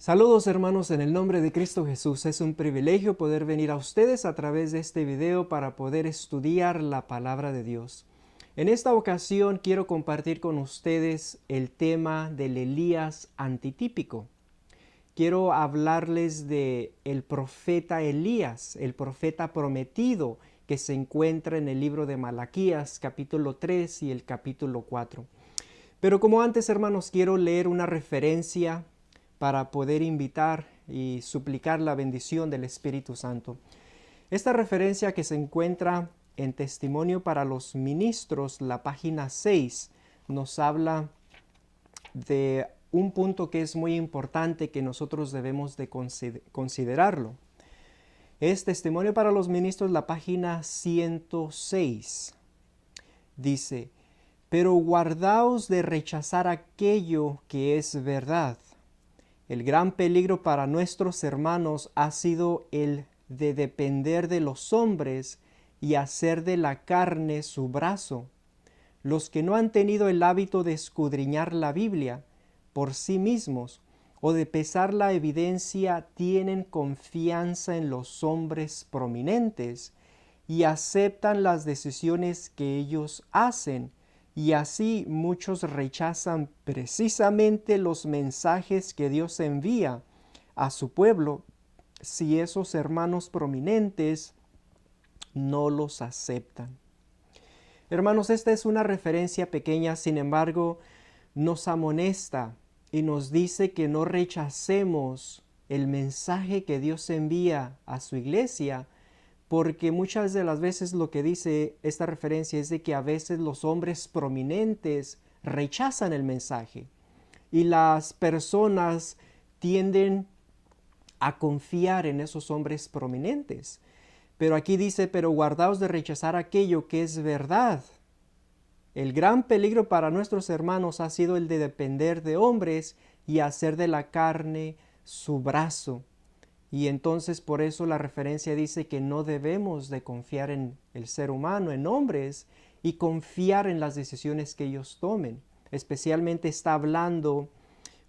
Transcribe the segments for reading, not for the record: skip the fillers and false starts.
Saludos hermanos en el nombre de Cristo Jesús. Es un privilegio poder venir a ustedes a través de este video para poder estudiar la palabra de Dios. En esta ocasión quiero compartir con ustedes el tema del Elías antitípico. Quiero hablarles de el profeta Elías, el profeta prometido que se encuentra en el libro de Malaquías capítulo 3 y el capítulo 4. Pero como antes, hermanos, quiero leer una referencia para poder invitar y suplicar la bendición del Espíritu Santo. Esta referencia que se encuentra en Testimonio para los Ministros, la página 6, nos habla de un punto que es muy importante que nosotros debemos de considerarlo. Es Testimonio para los Ministros, la página 106. Dice: pero guardaos de rechazar aquello que es verdad. El gran peligro para nuestros hermanos ha sido el de depender de los hombres y hacer de la carne su brazo. Los que no han tenido el hábito de escudriñar la Biblia por sí mismos o de pesar la evidencia tienen confianza en los hombres prominentes y aceptan las decisiones que ellos hacen. Y así muchos rechazan precisamente los mensajes que Dios envía a su pueblo si esos hermanos prominentes no los aceptan. Hermanos, esta es una referencia pequeña, sin embargo, nos amonesta y nos dice que no rechacemos el mensaje que Dios envía a su iglesia, porque muchas de las veces lo que dice esta referencia es de que a veces los hombres prominentes rechazan el mensaje y las personas tienden a confiar en esos hombres prominentes. Pero aquí dice: pero guardaos de rechazar aquello que es verdad. El gran peligro para nuestros hermanos ha sido el de depender de hombres y hacer de la carne su brazo. Y entonces por eso la referencia dice que no debemos de confiar en el ser humano, en hombres, y confiar en las decisiones que ellos tomen. Especialmente está hablando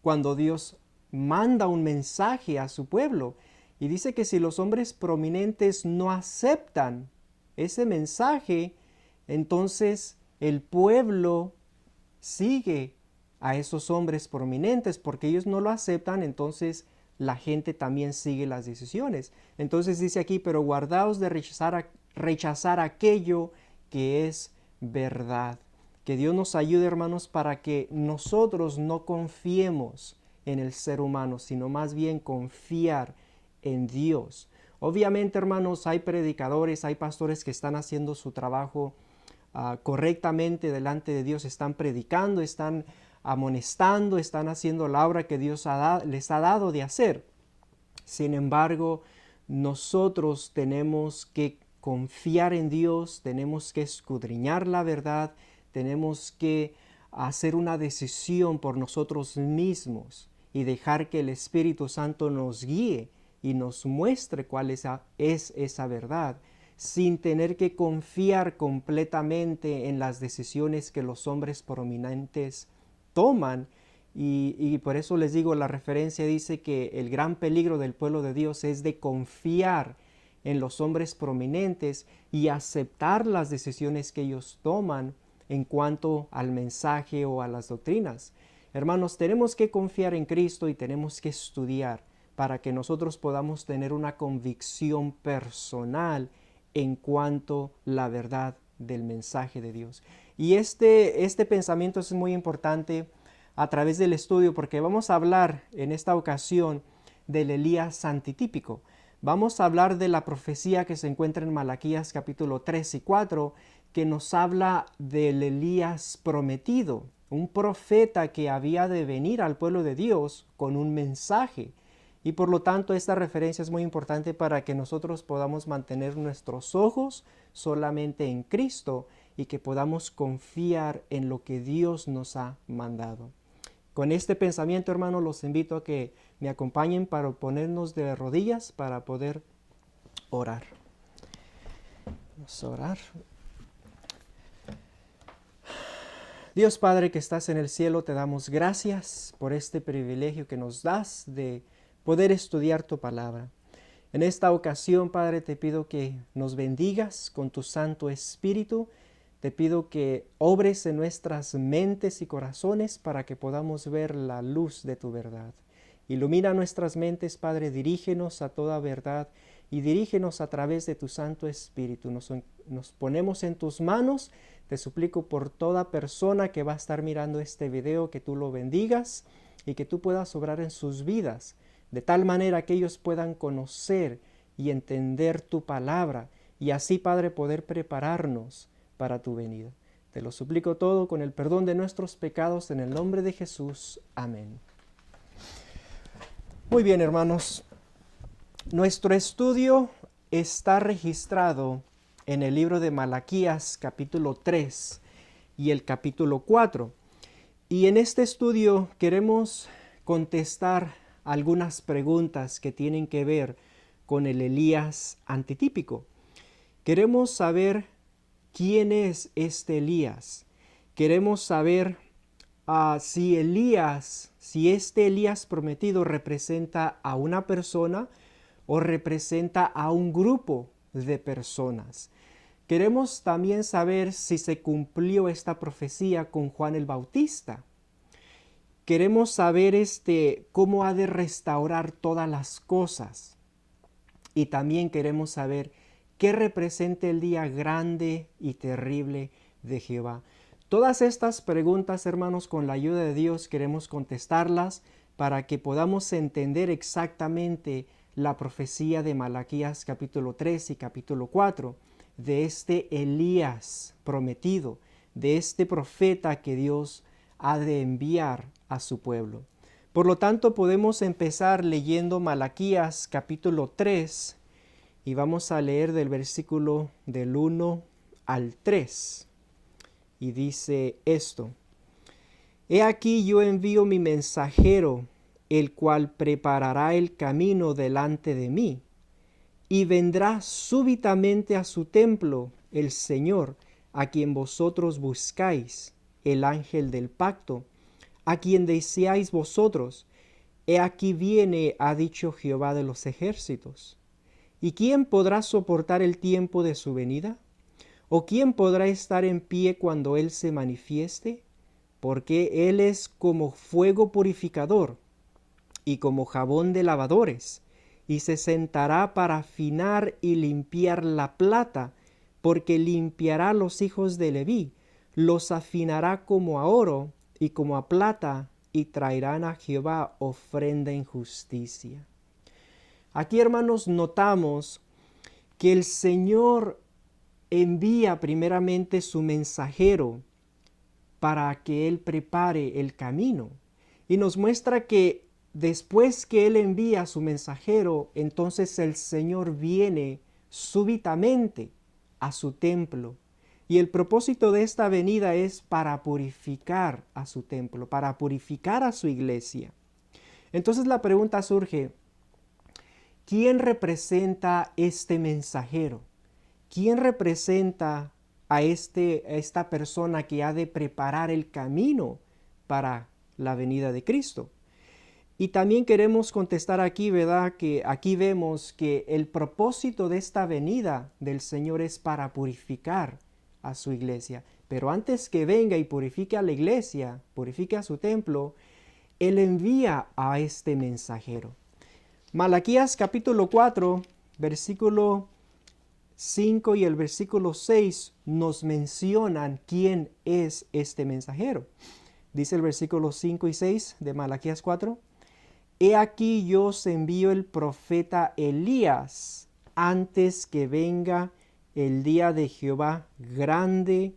cuando Dios manda un mensaje a su pueblo. Y dice que si los hombres prominentes no aceptan ese mensaje, entonces el pueblo sigue a esos hombres prominentes, porque ellos no lo aceptan, entonces la gente también sigue las decisiones. Entonces dice aquí: pero guardaos de rechazar aquello que es verdad. Que Dios nos ayude, hermanos, para que nosotros no confiemos en el ser humano, sino más bien confiar en Dios. Obviamente, hermanos, hay predicadores, hay pastores que están haciendo su trabajo correctamente delante de Dios, están predicando, están amonestando, están haciendo la obra que Dios les ha dado de hacer. Sin embargo, nosotros tenemos que confiar en Dios, tenemos que escudriñar la verdad, tenemos que hacer una decisión por nosotros mismos y dejar que el Espíritu Santo nos guíe y nos muestre cuál es esa verdad, sin tener que confiar completamente en las decisiones que los hombres prominentes toman. Y por eso les digo, la referencia dice que el gran peligro del pueblo de Dios es de confiar en los hombres prominentes y aceptar las decisiones que ellos toman en cuanto al mensaje o a las doctrinas. Hermanos, tenemos que confiar en Cristo y tenemos que estudiar para que nosotros podamos tener una convicción personal en cuanto a la verdad del mensaje de Dios. Y este pensamiento es muy importante a través del estudio, porque vamos a hablar en esta ocasión del Elías antitípico. Vamos a hablar de la profecía que se encuentra en Malaquías capítulo 3 y 4, que nos habla del Elías prometido, un profeta que había de venir al pueblo de Dios con un mensaje. Y por lo tanto esta referencia es muy importante para que nosotros podamos mantener nuestros ojos solamente en Cristo y que podamos confiar en lo que Dios nos ha mandado. Con este pensamiento, hermanos, los invito a que me acompañen para ponernos de rodillas para poder orar. Vamos a orar. Dios Padre que estás en el cielo, te damos gracias por este privilegio que nos das de poder estudiar tu palabra. En esta ocasión, Padre, te pido que nos bendigas con tu Santo Espíritu. Te pido que obres en nuestras mentes y corazones para que podamos ver la luz de tu verdad. Ilumina nuestras mentes, Padre, dirígenos a toda verdad y dirígenos a través de tu Santo Espíritu. Nos ponemos en tus manos. Te suplico por toda persona que va a estar mirando este video que tú lo bendigas y que tú puedas obrar en sus vidas, de tal manera que ellos puedan conocer y entender tu palabra y así, Padre, poder prepararnos para tu venida. Te lo suplico todo con el perdón de nuestros pecados en el nombre de Jesús. Amén. Muy bien, hermanos. Nuestro estudio está registrado en el libro de Malaquías capítulo 3 y el capítulo 4. Y en este estudio queremos contestar algunas preguntas que tienen que ver con el Elías antitípico. Queremos saber quién es este Elías. Queremos saber si este Elías prometido representa a una persona o representa a un grupo de personas. Queremos también saber si se cumplió esta profecía con Juan el Bautista. Queremos saber cómo ha de restaurar todas las cosas. Y también queremos saber qué representa el día grande y terrible de Jehová. Todas estas preguntas, hermanos, con la ayuda de Dios queremos contestarlas para que podamos entender exactamente la profecía de Malaquías capítulo 3 y capítulo 4, de este Elías prometido, de este profeta que Dios ha de enviar a su pueblo. Por lo tanto, podemos empezar leyendo Malaquías capítulo 3 y vamos a leer del versículo del 1 al 3. Y dice esto: He aquí yo envío mi mensajero, el cual preparará el camino delante de mí, y vendrá súbitamente a su templo el Señor, a quien vosotros buscáis, el ángel del pacto, a quien deseáis vosotros. He aquí viene, ha dicho Jehová de los ejércitos. ¿Y quién podrá soportar el tiempo de su venida? ¿O quién podrá estar en pie cuando Él se manifieste? Porque Él es como fuego purificador y como jabón de lavadores, y se sentará para afinar y limpiar la plata, porque limpiará los hijos de Leví, los afinará como a oro y como a plata, y traerán a Jehová ofrenda en justicia. Aquí, hermanos, notamos que el Señor envía primeramente su mensajero para que Él prepare el camino. Y nos muestra que después que Él envía a su mensajero, entonces el Señor viene súbitamente a su templo. Y el propósito de esta venida es para purificar a su templo, para purificar a su iglesia. Entonces la pregunta surge: ¿quién representa este mensajero? ¿Quién representa a esta persona que ha de preparar el camino para la venida de Cristo? Y también queremos contestar aquí, ¿verdad? Que aquí vemos que el propósito de esta venida del Señor es para purificar a su iglesia. Pero antes que venga y purifique a la iglesia, purifique a su templo, Él envía a este mensajero. Malaquías capítulo 4, versículo 5 y el versículo 6 nos mencionan quién es este mensajero. Dice el versículo 5 y 6 de Malaquías 4: He aquí yo os envío el profeta Elías antes que venga el día de Jehová grande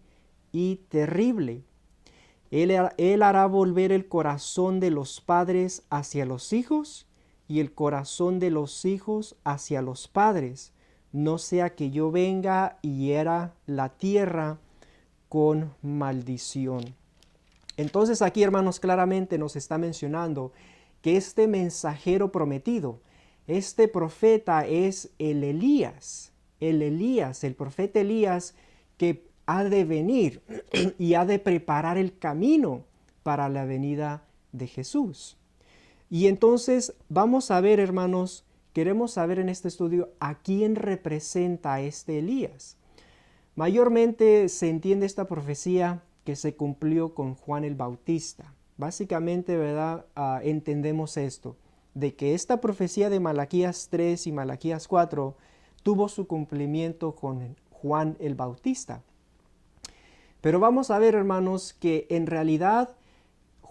y terrible. Él hará volver el corazón de los padres hacia los hijos y el corazón de los hijos hacia los padres, no sea que yo venga y hiera la tierra con maldición. Entonces aquí, hermanos, claramente nos está mencionando que este mensajero prometido, este profeta es el profeta Elías, que ha de venir y ha de preparar el camino para la venida de Jesús. Y entonces vamos a ver, hermanos, queremos saber en este estudio a quién representa este Elías. Mayormente se entiende esta profecía que se cumplió con Juan el Bautista. Básicamente, ¿verdad? Entendemos esto, de que esta profecía de Malaquías 3 y Malaquías 4 tuvo su cumplimiento con Juan el Bautista. Pero vamos a ver, hermanos, que en realidad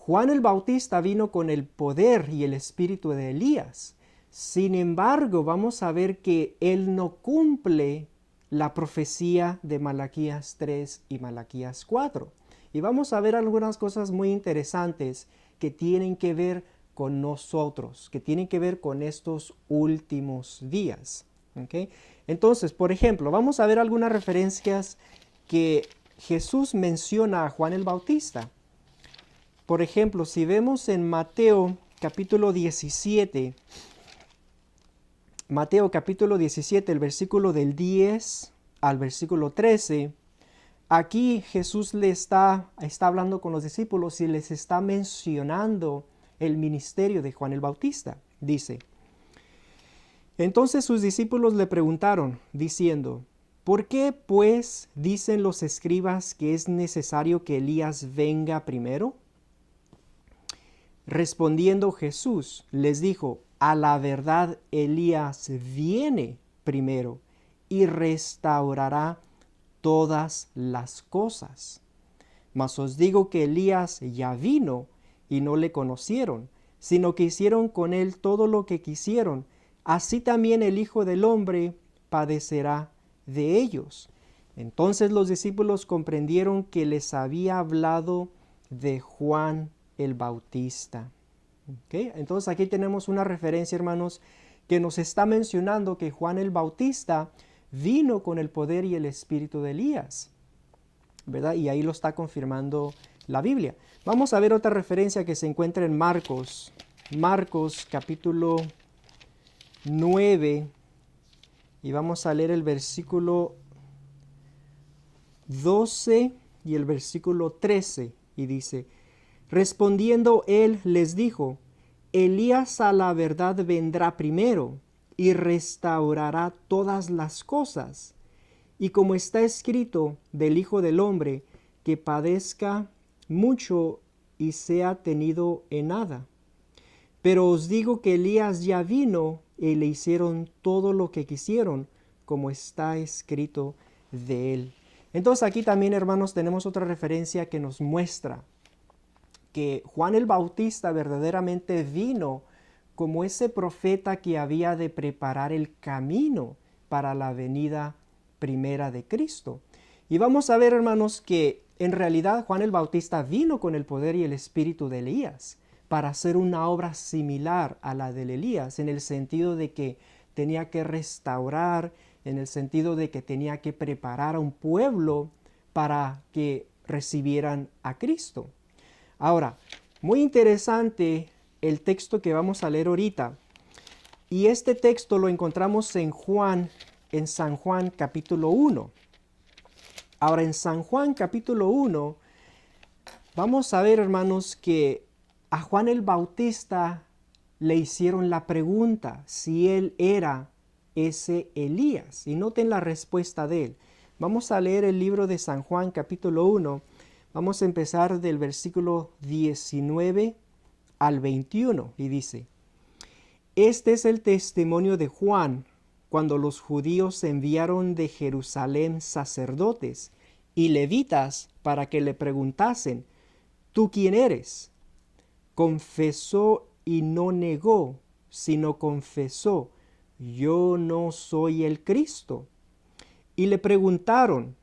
Juan el Bautista vino con el poder y el espíritu de Elías. Sin embargo, vamos a ver que él no cumple la profecía de Malaquías 3 y Malaquías 4. Y vamos a ver algunas cosas muy interesantes que tienen que ver con nosotros, que tienen que ver con estos últimos días. ¿Okay? Entonces, por ejemplo, vamos a ver algunas referencias que Jesús menciona a Juan el Bautista. Por ejemplo, si vemos en Mateo capítulo 17, el versículo del 10 al versículo 13, aquí Jesús le está hablando con los discípulos y les está mencionando el ministerio de Juan el Bautista. Dice, entonces sus discípulos le preguntaron, diciendo, ¿por qué pues dicen los escribas que es necesario que Elías venga primero? Respondiendo Jesús les dijo, a la verdad Elías viene primero y restaurará todas las cosas. Mas os digo que Elías ya vino y no le conocieron, sino que hicieron con él todo lo que quisieron. Así también el Hijo del Hombre padecerá de ellos. Entonces los discípulos comprendieron que les había hablado de Juan el Bautista. ¿Okay? Entonces aquí tenemos una referencia, hermanos, que nos está mencionando que Juan el Bautista vino con el poder y el espíritu de Elías, ¿verdad? Y ahí lo está confirmando la Biblia. Vamos a ver otra referencia que se encuentra en Marcos capítulo 9, y vamos a leer el versículo 12 y el versículo 13, y dice, respondiendo él les dijo, Elías a la verdad vendrá primero y restaurará todas las cosas. Y como está escrito del Hijo del Hombre, que padezca mucho y sea tenido en nada. Pero os digo que Elías ya vino y le hicieron todo lo que quisieron, como está escrito de él. Entonces aquí también, hermanos, tenemos otra referencia que nos muestra que Juan el Bautista verdaderamente vino como ese profeta que había de preparar el camino para la venida primera de Cristo. Y vamos a ver, hermanos, que en realidad Juan el Bautista vino con el poder y el espíritu de Elías para hacer una obra similar a la de Elías, en el sentido de que tenía que restaurar, en el sentido de que tenía que preparar a un pueblo para que recibieran a Cristo. Ahora, muy interesante el texto que vamos a leer ahorita. Y este texto lo encontramos en San Juan capítulo 1. Ahora, en San Juan capítulo 1, vamos a ver, hermanos, que a Juan el Bautista le hicieron la pregunta si él era ese Elías. Y noten la respuesta de él. Vamos a leer el libro de San Juan capítulo 1. Vamos a empezar del versículo 19 al 21 y dice, este es el testimonio de Juan cuando los judíos enviaron de Jerusalén sacerdotes y levitas para que le preguntasen, ¿tú quién eres? Confesó y no negó, sino confesó, yo no soy el Cristo. Y le preguntaron,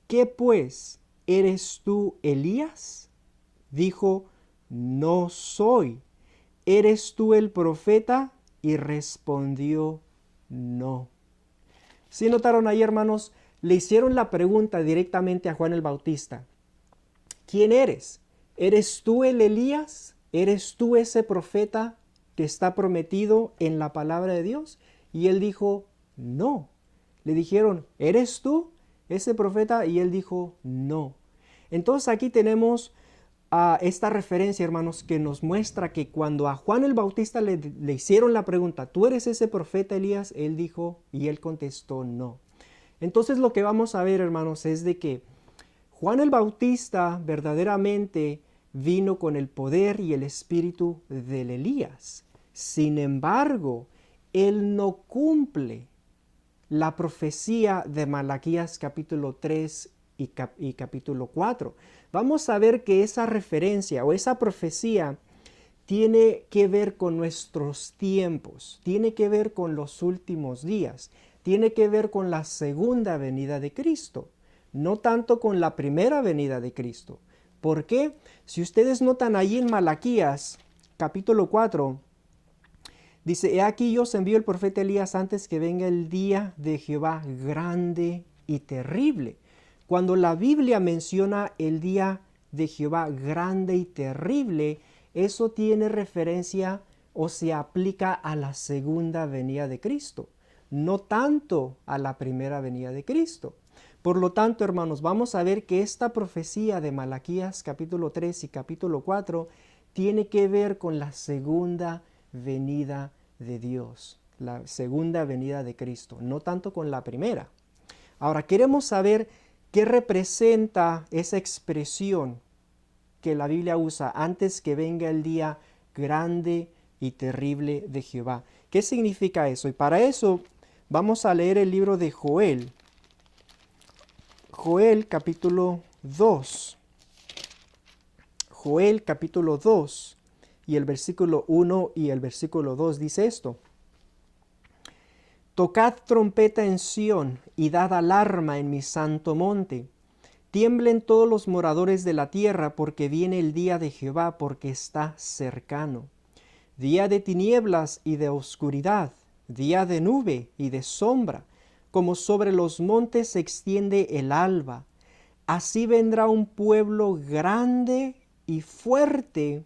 ¿qué pues? ¿Eres tú Elías? Dijo, no soy. ¿Eres tú el profeta? Y respondió, no. ¿Sí notaron ahí, hermanos? Le hicieron la pregunta directamente a Juan el Bautista. ¿Quién eres? ¿Eres tú el Elías? ¿Eres tú ese profeta que está prometido en la palabra de Dios? Y él dijo, no. Le dijeron, ¿eres tú ese profeta? Y él dijo, no. Entonces aquí tenemos esta referencia, hermanos, que nos muestra que cuando a Juan el Bautista le hicieron la pregunta, ¿tú eres ese profeta Elías? Él dijo, y él contestó, no. Entonces lo que vamos a ver, hermanos, es de que Juan el Bautista verdaderamente vino con el poder y el espíritu del Elías. Sin embargo, él no cumple la profecía de Malaquías capítulo 3 y capítulo 4. Vamos a ver que esa referencia o esa profecía tiene que ver con nuestros tiempos, tiene que ver con los últimos días, tiene que ver con la segunda venida de Cristo, no tanto con la primera venida de Cristo. ¿Por qué? Si ustedes notan allí en Malaquías capítulo 4, dice, he aquí yo os envío el profeta Elías antes que venga el día de Jehová grande y terrible. Cuando la Biblia menciona el día de Jehová grande y terrible, eso tiene referencia o se aplica a la segunda venida de Cristo, no tanto a la primera venida de Cristo. Por lo tanto, hermanos, vamos a ver que esta profecía de Malaquías capítulo 3 y capítulo 4 tiene que ver con la segunda venida de Dios, la segunda venida de Cristo, no tanto con la primera. Ahora, queremos saber qué representa esa expresión que la Biblia usa antes que venga el día grande y terrible de Jehová. ¿Qué significa eso? Y para eso vamos a leer el libro de Joel. Joel capítulo 2. Joel capítulo 2 y el versículo 1 y el versículo 2 dice esto. Tocad trompeta en Sión y dad alarma en mi santo monte. Tiemblen todos los moradores de la tierra, porque viene el día de Jehová, porque está cercano. Día de tinieblas y de oscuridad, día de nube y de sombra, como sobre los montes se extiende el alba. Así vendrá un pueblo grande y fuerte,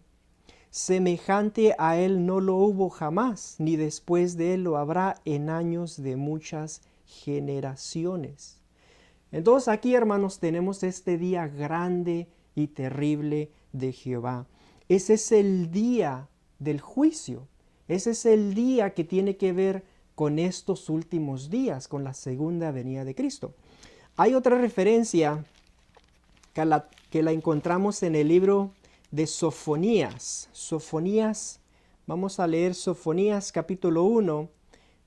semejante a él no lo hubo jamás, ni después de él lo habrá en años de muchas generaciones. Entonces aquí, hermanos, tenemos este día grande y terrible de Jehová. Ese es el día del juicio. Ese es el día que tiene que ver con estos últimos días, con la segunda venida de Cristo. Hay otra referencia que la encontramos en el libro de Sofonías. Sofonías, vamos a leer Sofonías capítulo 1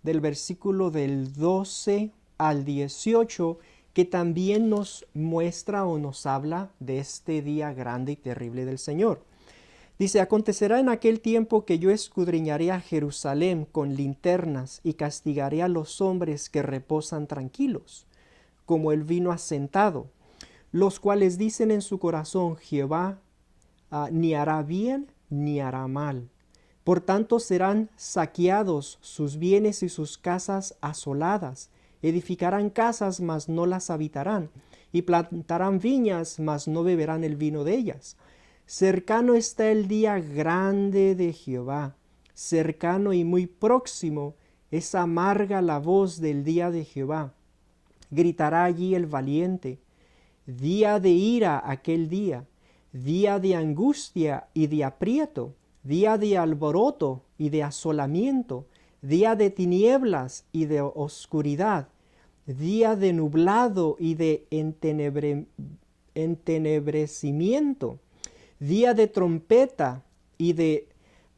del versículo del 12 al 18, que también nos muestra o nos habla de este día grande y terrible del Señor. Dice, acontecerá en aquel tiempo que yo escudriñaré a Jerusalén con linternas y castigaré a los hombres que reposan tranquilos, como el vino asentado, los cuales dicen en su corazón, Jehová ni hará bien ni hará mal. Por tanto serán saqueados sus bienes y sus casas asoladas. Edificarán casas, mas no las habitarán, y plantarán viñas, mas no beberán el vino de ellas. Cercano está el día grande de Jehová, cercano y muy próximo, es amarga la voz del día de Jehová. Gritará allí el valiente, día de ira aquel día, día de angustia y de aprieto, día de alboroto y de asolamiento, día de tinieblas y de oscuridad, día de nublado y de entenebrecimiento, día de trompeta y de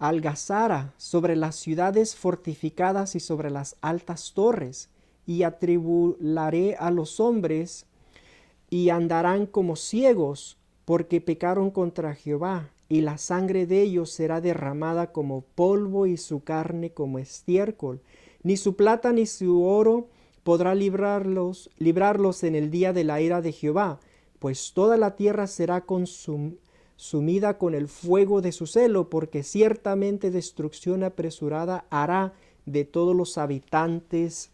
algazara sobre las ciudades fortificadas y sobre las altas torres, y atribularé a los hombres y andarán como ciegos, porque pecaron contra Jehová, y la sangre de ellos será derramada como polvo y su carne como estiércol. Ni su plata ni su oro podrá librarlos en el día de la ira de Jehová, pues toda la tierra será consumida con el fuego de su celo, porque ciertamente destrucción apresurada hará de todos los habitantes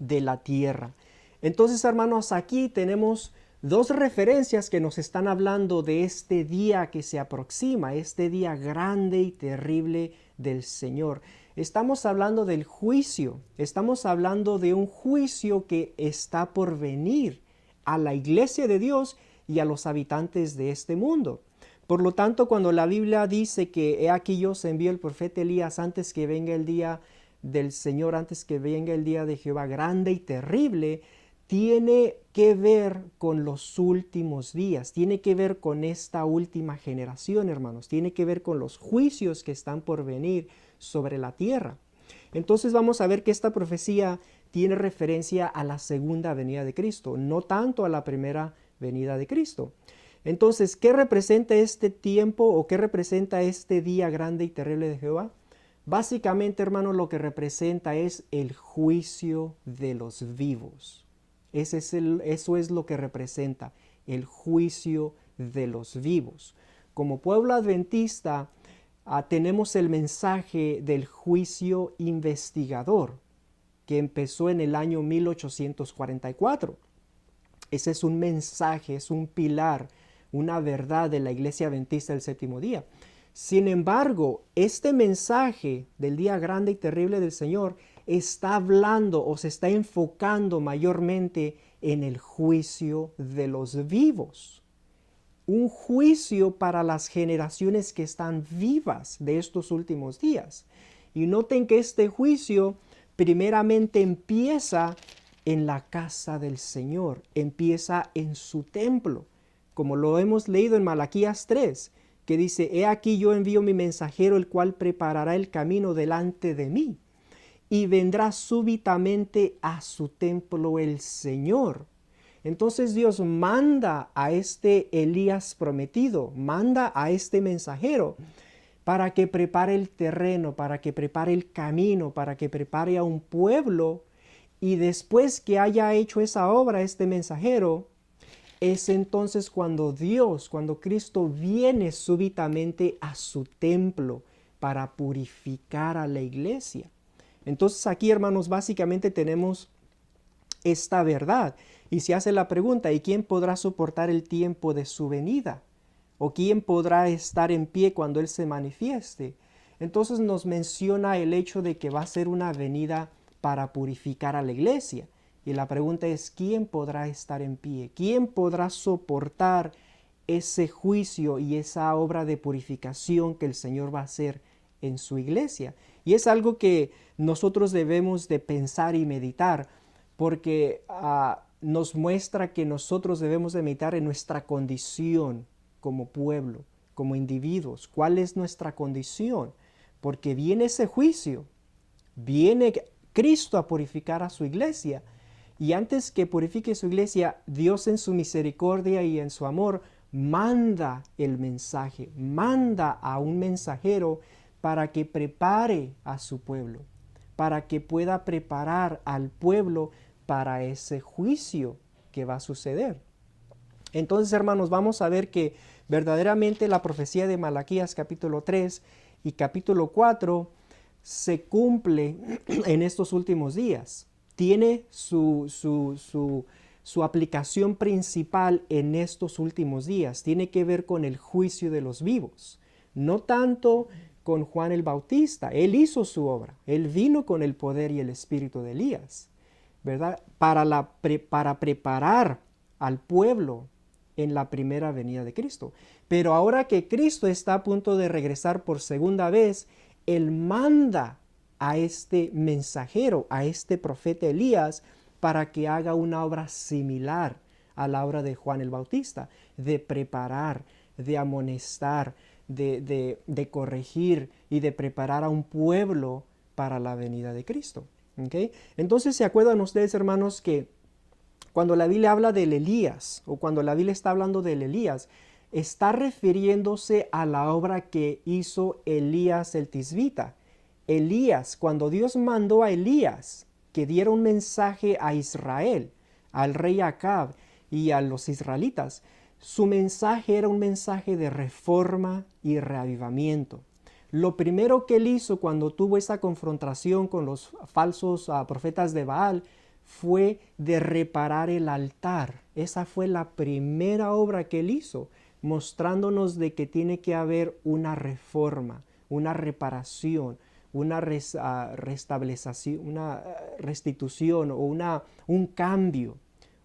de la tierra. Entonces, hermanos, aquí tenemos dos referencias que nos están hablando de este día que se aproxima, este día grande y terrible del Señor. Estamos hablando del juicio, estamos hablando de un juicio que está por venir a la iglesia de Dios y a los habitantes de este mundo. Por lo tanto, cuando la Biblia dice que he aquí yo os envío el profeta Elías antes que venga el día del Señor, antes que venga el día de Jehová grande y terrible, tiene que ver con los últimos días, tiene que ver con esta última generación, hermanos, tiene que ver con los juicios que están por venir sobre la tierra. Entonces vamos a ver que esta profecía tiene referencia a la segunda venida de Cristo, no tanto a la primera venida de Cristo. Entonces, ¿qué representa este tiempo o qué representa este día grande y terrible de Jehová? Básicamente, hermanos, lo que representa es el juicio de los vivos. Eso es lo que representa, el juicio de los vivos. Como pueblo adventista, tenemos el mensaje del juicio investigador, que empezó en el año 1844. Ese es un mensaje, es un pilar, una verdad de la Iglesia Adventista del Séptimo Día. Sin embargo, este mensaje del día grande y terrible del Señor está hablando o se está enfocando mayormente en el juicio de los vivos. Un juicio para las generaciones que están vivas de estos últimos días. Y noten que este juicio primeramente empieza en la casa del Señor, empieza en su templo, como lo hemos leído en Malaquías 3, que dice, he aquí yo envío mi mensajero, el cual preparará el camino delante de mí, y vendrá súbitamente a su templo el Señor. Entonces Dios manda a este Elías prometido, manda a este mensajero para que prepare el terreno, para que prepare el camino, para que prepare a un pueblo. Y después que haya hecho esa obra este mensajero, es entonces cuando cuando Cristo viene súbitamente a su templo para purificar a la iglesia. Entonces aquí, hermanos, básicamente tenemos esta verdad. Y se hace la pregunta, ¿y quién podrá soportar el tiempo de su venida? ¿O quién podrá estar en pie cuando Él se manifieste? Entonces nos menciona el hecho de que va a ser una venida para purificar a la iglesia. Y la pregunta es, ¿quién podrá estar en pie? ¿Quién podrá soportar ese juicio y esa obra de purificación que el Señor va a hacer en su iglesia? Y es algo que nosotros debemos de pensar y meditar, porque nos muestra que nosotros debemos de meditar en nuestra condición como pueblo, como individuos. ¿Cuál es nuestra condición? Porque viene ese juicio, viene Cristo a purificar a su iglesia. Y antes que purifique su iglesia, Dios en su misericordia y en su amor manda el mensaje, manda a un mensajero para que prepare a su pueblo, para que pueda preparar al pueblo para ese juicio que va a suceder. Entonces, hermanos, vamos a ver que verdaderamente la profecía de Malaquías capítulo 3 y capítulo 4 se cumple en estos últimos días. Tiene su aplicación principal en estos últimos días. Tiene que ver con el juicio de los vivos. No tanto con Juan el Bautista. Él hizo su obra. Él vino con el poder y el espíritu de Elías, ¿verdad? Para preparar al pueblo en la primera venida de Cristo. Pero ahora que Cristo está a punto de regresar por segunda vez, Él manda a este mensajero, a este profeta Elías, para que haga una obra similar a la obra de Juan el Bautista, de preparar, de amonestar, de corregir y de preparar a un pueblo para la venida de Cristo. ¿Okay? Entonces, ¿se acuerdan ustedes, hermanos, que cuando la Biblia habla del Elías, o cuando la Biblia está hablando del Elías, está refiriéndose a la obra que hizo Elías el Tisbita? Elías, cuando Dios mandó a Elías que diera un mensaje a Israel, al rey Acab y a los israelitas, su mensaje era un mensaje de reforma y reavivamiento. Lo primero que él hizo cuando tuvo esa confrontación con los falsos profetas de Baal fue de reparar el altar. Esa fue la primera obra que él hizo, mostrándonos de que tiene que haber una reforma, una reparación, una restablezación, una restitución o un cambio.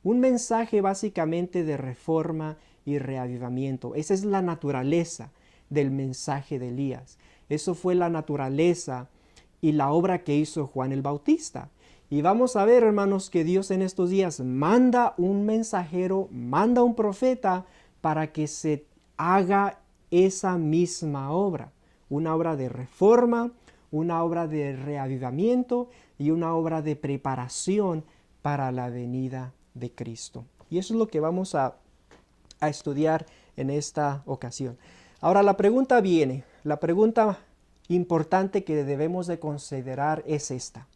Un mensaje básicamente de reforma y reavivamiento. Esa es la naturaleza del mensaje de Elías. Eso fue la naturaleza y la obra que hizo Juan el Bautista. Y vamos a ver, hermanos, que Dios en estos días manda un mensajero, manda un profeta para que se haga esa misma obra. Una obra de reforma, una obra de reavivamiento y una obra de preparación para la venida de Cristo. Y eso es lo que vamos a estudiar en esta ocasión. Ahora la pregunta viene, la pregunta importante que debemos de considerar es esta.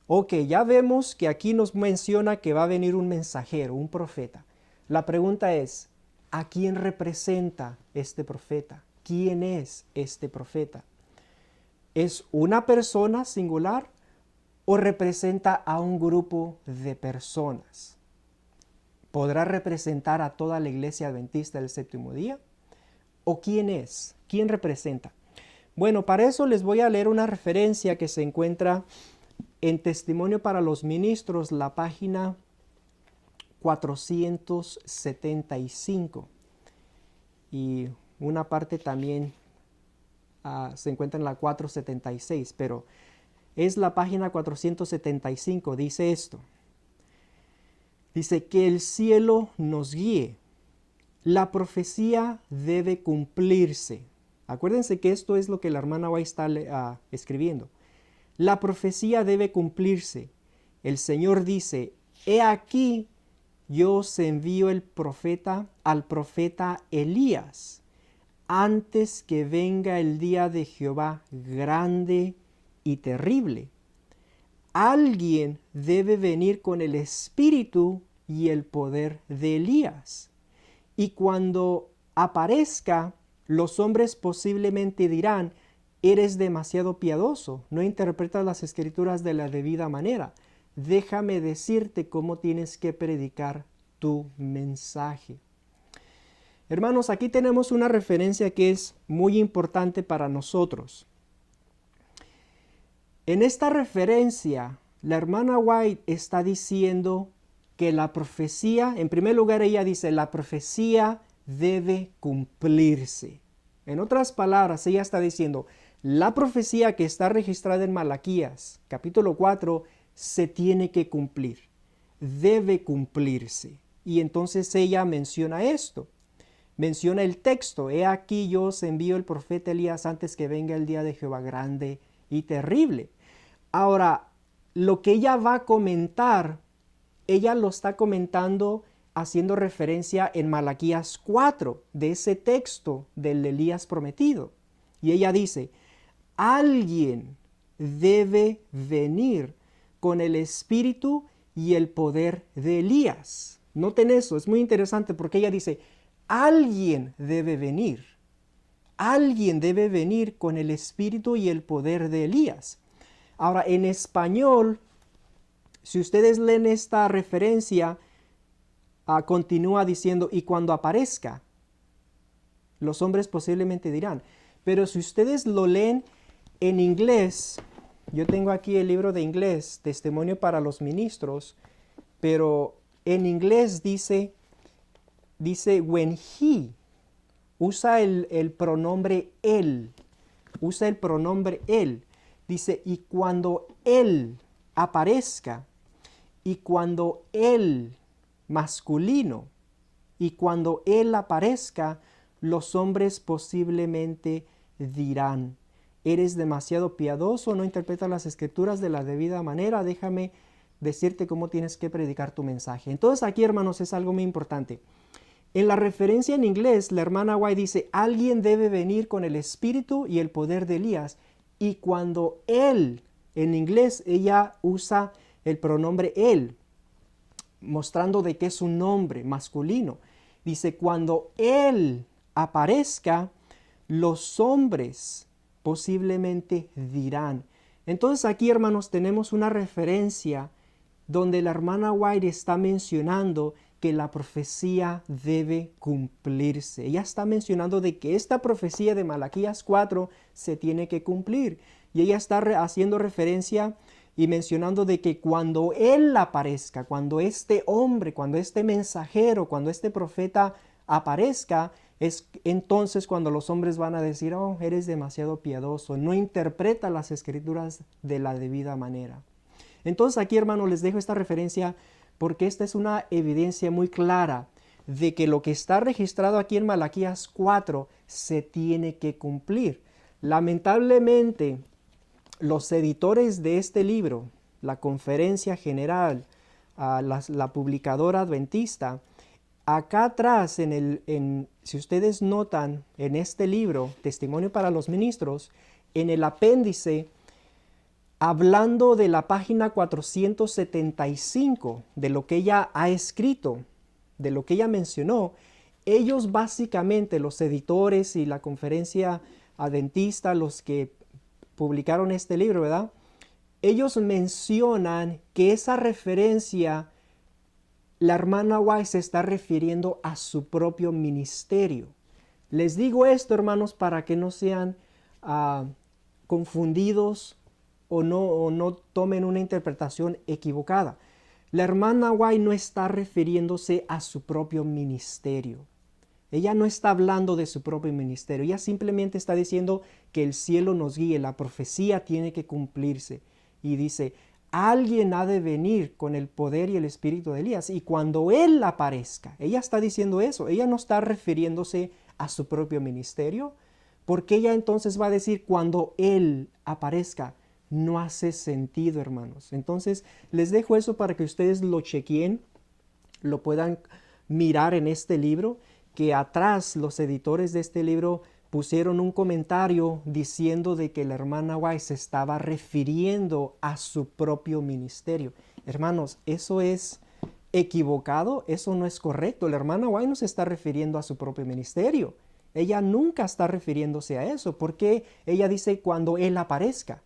Ok, ya vemos que aquí nos menciona que va a venir un mensajero, un profeta. La pregunta es, ¿a quién representa este profeta? ¿Quién es este profeta? ¿Es una persona singular o representa a un grupo de personas? ¿Podrá representar a toda la iglesia adventista del séptimo día? ¿O quién es? ¿Quién representa? Bueno, para eso les voy a leer una referencia que se encuentra en Testimonio para los Ministros, la página 475. Y una parte también se encuentra en la 476, pero es la página 475. Dice esto. Dice que el cielo nos guíe. La profecía debe cumplirse. Acuérdense que esto es lo que la hermana White está escribiendo. La profecía debe cumplirse. El Señor dice, he aquí, yo os envío al profeta Elías, antes que venga el día de Jehová grande y terrible. Alguien debe venir con el espíritu y el poder de Elías. Y cuando aparezca, los hombres posiblemente dirán, eres demasiado piadoso, no interpretas las escrituras de la debida manera. Déjame decirte cómo tienes que predicar tu mensaje. Hermanos, aquí tenemos una referencia que es muy importante para nosotros. En esta referencia, la hermana White está diciendo que la profecía, en primer lugar ella dice, la profecía debe cumplirse. En otras palabras, ella está diciendo, la profecía que está registrada en Malaquías, capítulo 4, se tiene que cumplir, debe cumplirse. Y entonces ella menciona esto, menciona el texto, he aquí yo os envío el profeta Elías antes que venga el día de Jehová grande y terrible. Ahora, lo que ella va a comentar, ella lo está comentando haciendo referencia en Malaquías 4, de ese texto del Elías prometido. Y ella dice, alguien debe venir con el espíritu y el poder de Elías. Noten eso, es muy interesante porque ella dice, alguien debe venir. Alguien debe venir con el espíritu y el poder de Elías. Ahora, en español, si ustedes leen esta referencia, continúa diciendo, y cuando aparezca, los hombres posiblemente dirán. Pero si ustedes lo leen en inglés, yo tengo aquí el libro de inglés, Testimonio para los Ministros, pero en inglés dice when he, usa el pronombre él, usa el pronombre él. Dice, y cuando él aparezca, y cuando él masculino, y cuando él aparezca, los hombres posiblemente dirán, eres demasiado piadoso, no interpretas las escrituras de la debida manera, déjame decirte cómo tienes que predicar tu mensaje. Entonces aquí, hermanos, es algo muy importante. En la referencia en inglés, la hermana White dice, alguien debe venir con el espíritu y el poder de Elías. Y cuando él, en inglés, ella usa el pronombre él, mostrando de que es un nombre masculino. Dice, cuando él aparezca, los hombres posiblemente dirán. Entonces aquí, hermanos, tenemos una referencia donde la hermana White está mencionando que la profecía debe cumplirse. Ella está mencionando de que esta profecía de Malaquías 4 se tiene que cumplir. Y ella está haciendo referencia y mencionando de que cuando Él aparezca, cuando este hombre, cuando este mensajero, cuando este profeta aparezca, es entonces cuando los hombres van a decir, oh, eres demasiado piadoso, no interpreta las escrituras de la debida manera. Entonces aquí, hermano, les dejo esta referencia porque esta es una evidencia muy clara de que lo que está registrado aquí en Malaquías 4 se tiene que cumplir. Lamentablemente, los editores de este libro, la Conferencia General, la publicadora adventista, acá atrás, si ustedes notan en este libro, Testimonio para los Ministros, en el apéndice, hablando de la página 475, de lo que ella ha escrito, de lo que ella mencionó, ellos básicamente, los editores y la Conferencia Adventista, los que publicaron este libro, ¿verdad? Ellos mencionan que esa referencia, la hermana White se está refiriendo a su propio ministerio. Les digo esto, hermanos, para que no sean confundidos o no tomen una interpretación equivocada. La hermana White no está refiriéndose a su propio ministerio. Ella no está hablando de su propio ministerio. Ella simplemente está diciendo que el cielo nos guíe, la profecía tiene que cumplirse. Y dice, alguien ha de venir con el poder y el espíritu de Elías. Y cuando él aparezca, ella está diciendo eso. Ella no está refiriéndose a su propio ministerio. Porque ella entonces va a decir cuando él aparezca. No hace sentido, hermanos. Entonces les dejo eso para que ustedes lo chequeen, lo puedan mirar en este libro, que atrás los editores de este libro pusieron un comentario diciendo de que la hermana White se estaba refiriendo a su propio ministerio. Hermanos, eso es equivocado, eso no es correcto. La hermana White no se está refiriendo a su propio ministerio. Ella nunca está refiriéndose a eso, porque ella dice cuando él aparezca,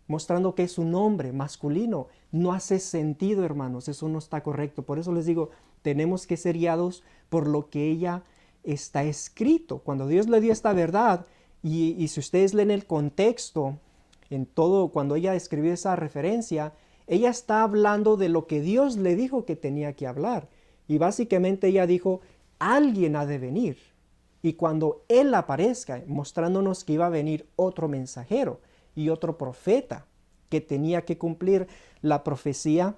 mostrando que es un hombre masculino. No hace sentido, hermanos, eso no está correcto. Por eso les digo, tenemos que ser guiados por lo que ella está escrito. Cuando Dios le dio esta verdad, y si ustedes leen el contexto, en todo, cuando ella escribió esa referencia, ella está hablando de lo que Dios le dijo que tenía que hablar. Y básicamente ella dijo, alguien ha de venir. Y cuando Él aparezca, mostrándonos que iba a venir otro mensajero y otro profeta que tenía que cumplir la profecía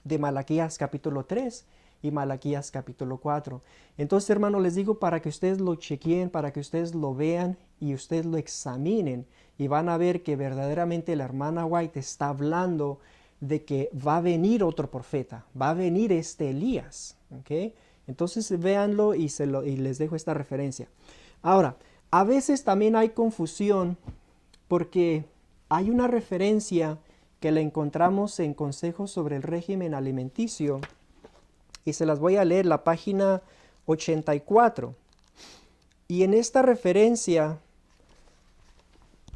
de Malaquías capítulo 3 y Malaquías capítulo 4. Entonces, hermanos, les digo para que ustedes lo chequeen, para que ustedes lo vean y ustedes lo examinen, y van a ver que verdaderamente la hermana White está hablando de que va a venir otro profeta, va a venir este Elías. ¿Okay? Entonces véanlo y les dejo esta referencia. Ahora, a veces también hay confusión porque hay una referencia que la encontramos en Consejos sobre el régimen alimenticio, y se las voy a leer, la página 84. Y en esta referencia,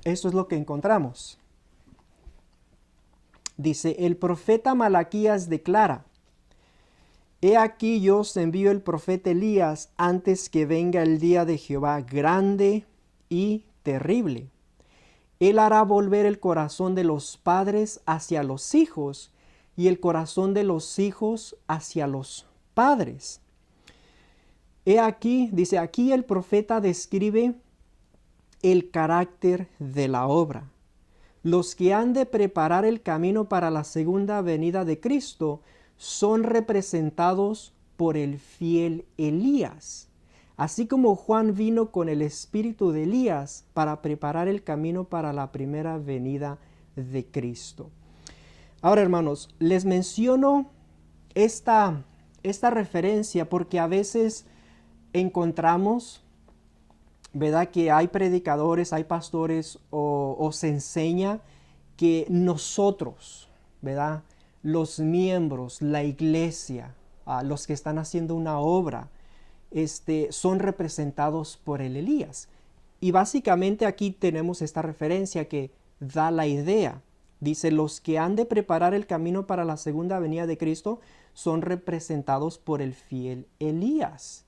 esto es lo que encontramos. Dice, el profeta Malaquías declara, he aquí yo os envío el profeta Elías antes que venga el día de Jehová grande y terrible. Él hará volver el corazón de los padres hacia los hijos y el corazón de los hijos hacia los padres. He aquí, dice, aquí el profeta describe el carácter de la obra. Los que han de preparar el camino para la segunda venida de Cristo son representados por el fiel Elías. Así como Juan vino con el espíritu de Elías para preparar el camino para la primera venida de Cristo. Ahora, hermanos, les menciono esta referencia porque a veces encontramos, ¿verdad?, que hay predicadores, hay pastores o se enseña que nosotros, ¿verdad?, los miembros, la iglesia, los que están haciendo una obra, son representados por el Elías. Y básicamente aquí tenemos esta referencia que da la idea. Dice, los que han de preparar el camino para la segunda venida de Cristo son representados por el fiel Elías.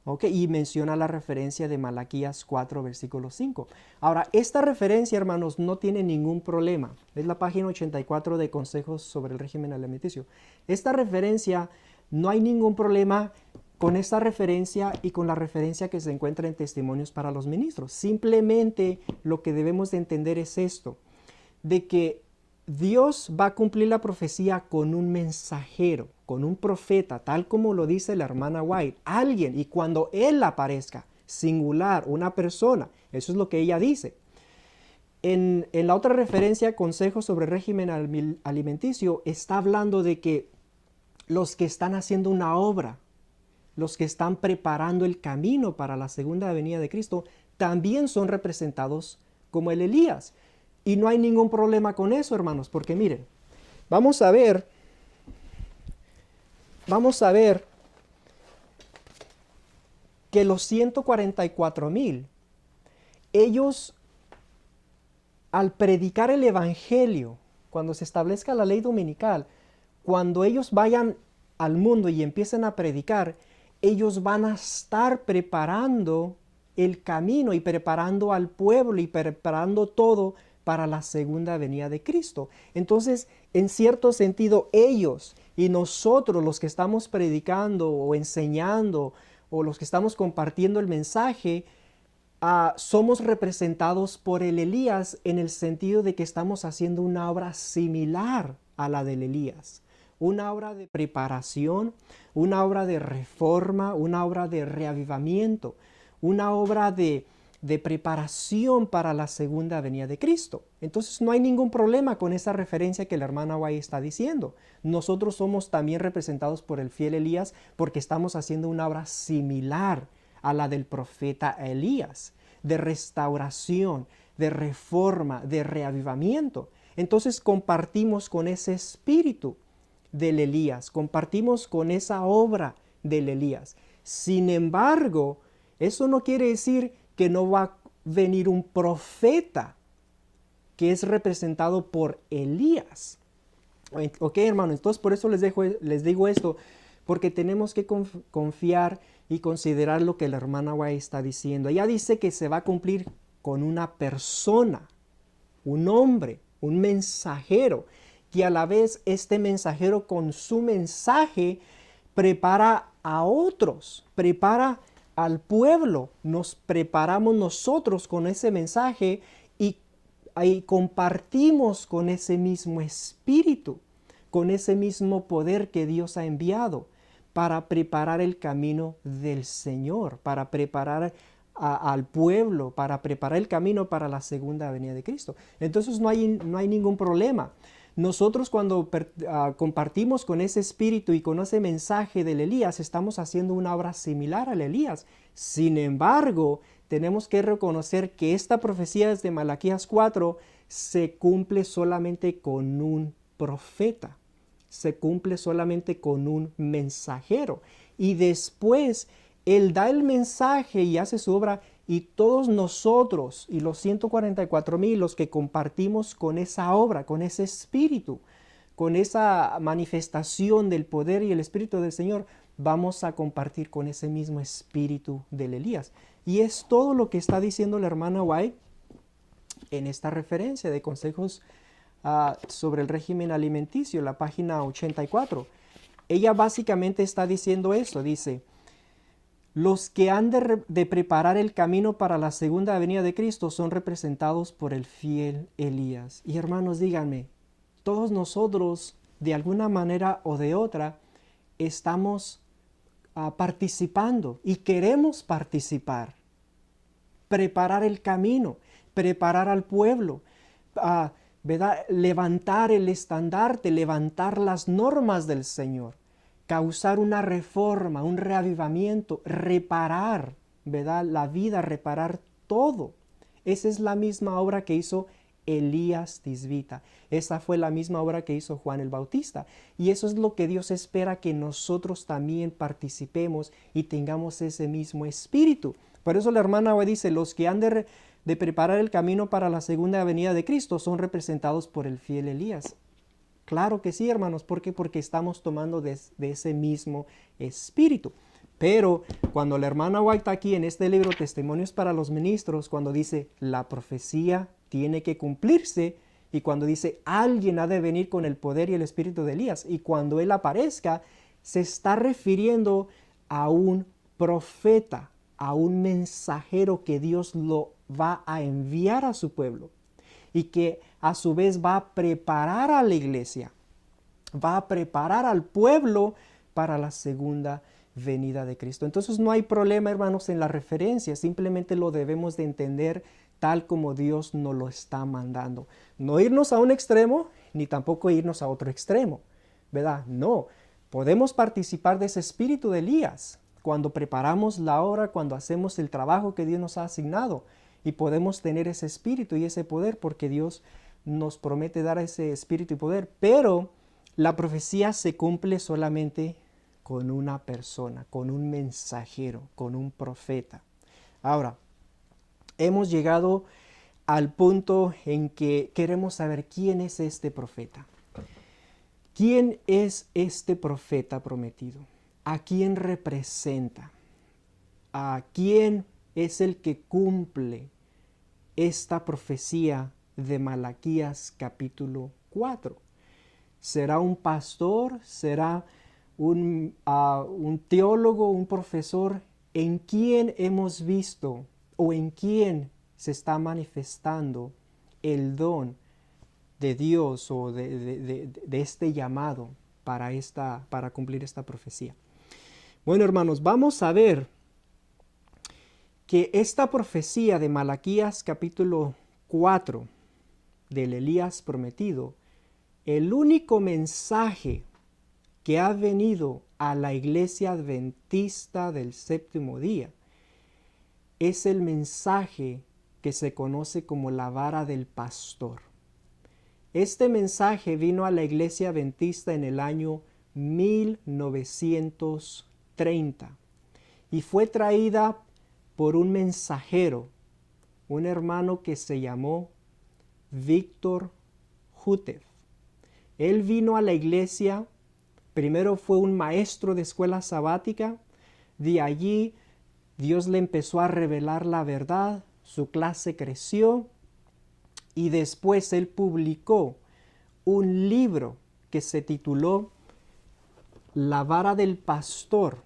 ¿Okay? Y menciona la referencia de Malaquías 4, versículo 5. Ahora, esta referencia, hermanos, no tiene ningún problema. Es la página 84 de Consejos sobre el régimen alimenticio. Esta referencia no hay ningún problema con esta referencia y con la referencia que se encuentra en Testimonios para los Ministros. Simplemente lo que debemos de entender es esto, de que Dios va a cumplir la profecía con un mensajero, con un profeta, tal como lo dice la hermana White, alguien, y cuando Él aparezca, singular, una persona, eso es lo que ella dice. En la otra referencia, Consejos sobre régimen alimenticio, está hablando de que los que están haciendo una obra, los que están preparando el camino para la segunda venida de Cristo, también son representados como el Elías. Y no hay ningún problema con eso, hermanos, porque miren, vamos a ver que los 144,000, ellos, al predicar el Evangelio, cuando se establezca la ley dominical, cuando ellos vayan al mundo y empiecen a predicar, ellos van a estar preparando el camino y preparando al pueblo y preparando todo para la segunda venida de Cristo. Entonces, en cierto sentido, ellos y nosotros, los que estamos predicando o enseñando o los que estamos compartiendo el mensaje, somos representados por el Elías en el sentido de que estamos haciendo una obra similar a la del Elías. Una obra de preparación, una obra de reforma, una obra de reavivamiento, una obra de preparación para la segunda venida de Cristo. Entonces no hay ningún problema con esa referencia que la hermana White está diciendo. Nosotros somos también representados por el fiel Elías porque estamos haciendo una obra similar a la del profeta Elías, de restauración, de reforma, de reavivamiento. Entonces compartimos con ese espíritu del Elías, compartimos con esa obra del Elías. Sin embargo, eso no quiere decir que no va a venir un profeta que es representado por Elías. Ok, hermano, entonces por eso les digo esto, porque tenemos que confiar y considerar lo que la hermana White está diciendo. Ella dice que se va a cumplir con una persona, un hombre, un mensajero, que a la vez este mensajero con su mensaje prepara a otros, prepara al pueblo. Nos preparamos nosotros con ese mensaje y compartimos con ese mismo espíritu, con ese mismo poder que Dios ha enviado para preparar el camino del Señor, para preparar al pueblo, para preparar el camino para la segunda venida de Cristo. Entonces no hay ningún problema. Nosotros cuando compartimos con ese espíritu y con ese mensaje del Elías, estamos haciendo una obra similar al Elías. Sin embargo, tenemos que reconocer que esta profecía desde Malaquías 4 se cumple solamente con un profeta, se cumple solamente con un mensajero. Y después Él da el mensaje y hace su obra, y todos nosotros y los 144,000, los que compartimos con esa obra, con ese espíritu, con esa manifestación del poder y el espíritu del Señor, vamos a compartir con ese mismo espíritu del Elías. Y es todo lo que está diciendo la hermana White en esta referencia de Consejos sobre el régimen alimenticio, la página 84. Ella básicamente está diciendo eso, dice: los que han de preparar el camino para la segunda venida de Cristo son representados por el fiel Elías. Y hermanos, díganme, todos nosotros, de alguna manera o de otra, estamos participando y queremos participar. Preparar el camino, preparar al pueblo, ¿verdad? Levantar el estandarte, levantar las normas del Señor, causar una reforma, un reavivamiento, reparar, ¿verdad? La vida, reparar todo. Esa es la misma obra que hizo Elías Tisbita. Esa fue la misma obra que hizo Juan el Bautista. Y eso es lo que Dios espera que nosotros también participemos y tengamos ese mismo espíritu. Por eso la hermana hoy dice: los que han de preparar el camino para la segunda venida de Cristo son representados por el fiel Elías. Claro que sí, hermanos. ¿Por qué? Porque estamos tomando de ese mismo espíritu. Pero cuando la hermana White está aquí en este libro Testimonios para los Ministros, cuando dice la profecía tiene que cumplirse, y cuando dice alguien ha de venir con el poder y el espíritu de Elías, y cuando él aparezca, se está refiriendo a un profeta, a un mensajero que Dios lo va a enviar a su pueblo y que a su vez va a preparar a la iglesia, va a preparar al pueblo para la segunda venida de Cristo. Entonces no hay problema, hermanos, en la referencia, simplemente lo debemos de entender tal como Dios nos lo está mandando. No irnos a un extremo, ni tampoco irnos a otro extremo, ¿verdad? No, podemos participar de ese espíritu de Elías cuando preparamos la obra, cuando hacemos el trabajo que Dios nos ha asignado, y podemos tener ese espíritu y ese poder porque Dios nos promete dar ese espíritu y poder, pero la profecía se cumple solamente con una persona, con un mensajero, con un profeta. Ahora, hemos llegado al punto en que queremos saber quién es este profeta. ¿Quién es este profeta prometido? ¿A quién representa? ¿A quién es el que cumple esta profecía de Malaquías capítulo 4? ¿Será un pastor? ¿Será un teólogo, un profesor? ¿En quién hemos visto o en quién se está manifestando el don de Dios o de este llamado para cumplir esta profecía? Bueno, hermanos, vamos a ver que esta profecía de Malaquías capítulo 4 del Elías prometido, el único mensaje que ha venido a la iglesia adventista del séptimo día es el mensaje que se conoce como la vara del pastor. Este mensaje vino a la iglesia adventista en el año 1930 y fue traída por un mensajero, un hermano que se llamó Víctor Jutev. Él vino a la iglesia, primero fue un maestro de escuela sabática, de allí Dios le empezó a revelar la verdad, su clase creció y después él publicó un libro que se tituló La vara del pastor,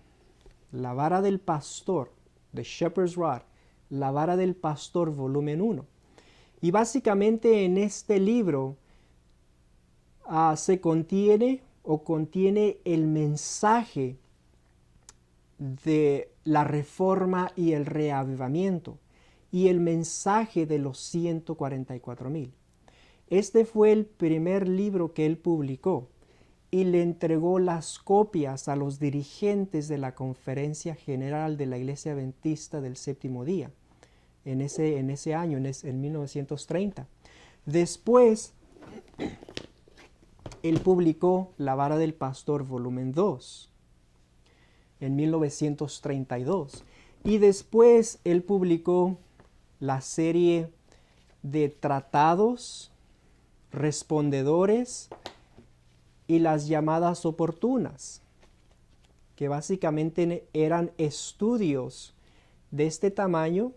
La vara del pastor, The Shepherd's Rod, La vara del pastor, volumen 1. Y básicamente en este libro contiene el mensaje de la reforma y el reavivamiento y el mensaje de los 144,000. Este fue el primer libro que él publicó y le entregó las copias a los dirigentes de la Conferencia General de la Iglesia Adventista del Séptimo Día en ese año, en 1930. Después, él publicó La vara del pastor, volumen 2, en 1932. Y después él publicó la serie de tratados, respondedores y las llamadas oportunas, que básicamente eran estudios de este tamaño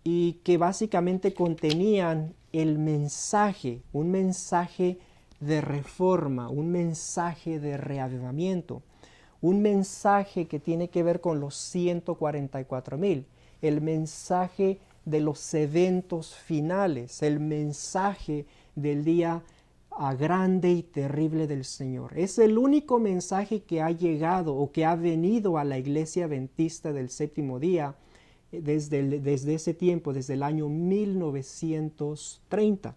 y que básicamente contenían el mensaje, un mensaje de reforma, un mensaje de reavivamiento, un mensaje que tiene que ver con los 144,000, el mensaje de los eventos finales, el mensaje del día grande y terrible del Señor. Es el único mensaje que ha llegado o que ha venido a la iglesia adventista del séptimo día desde ese tiempo, desde el año 1930.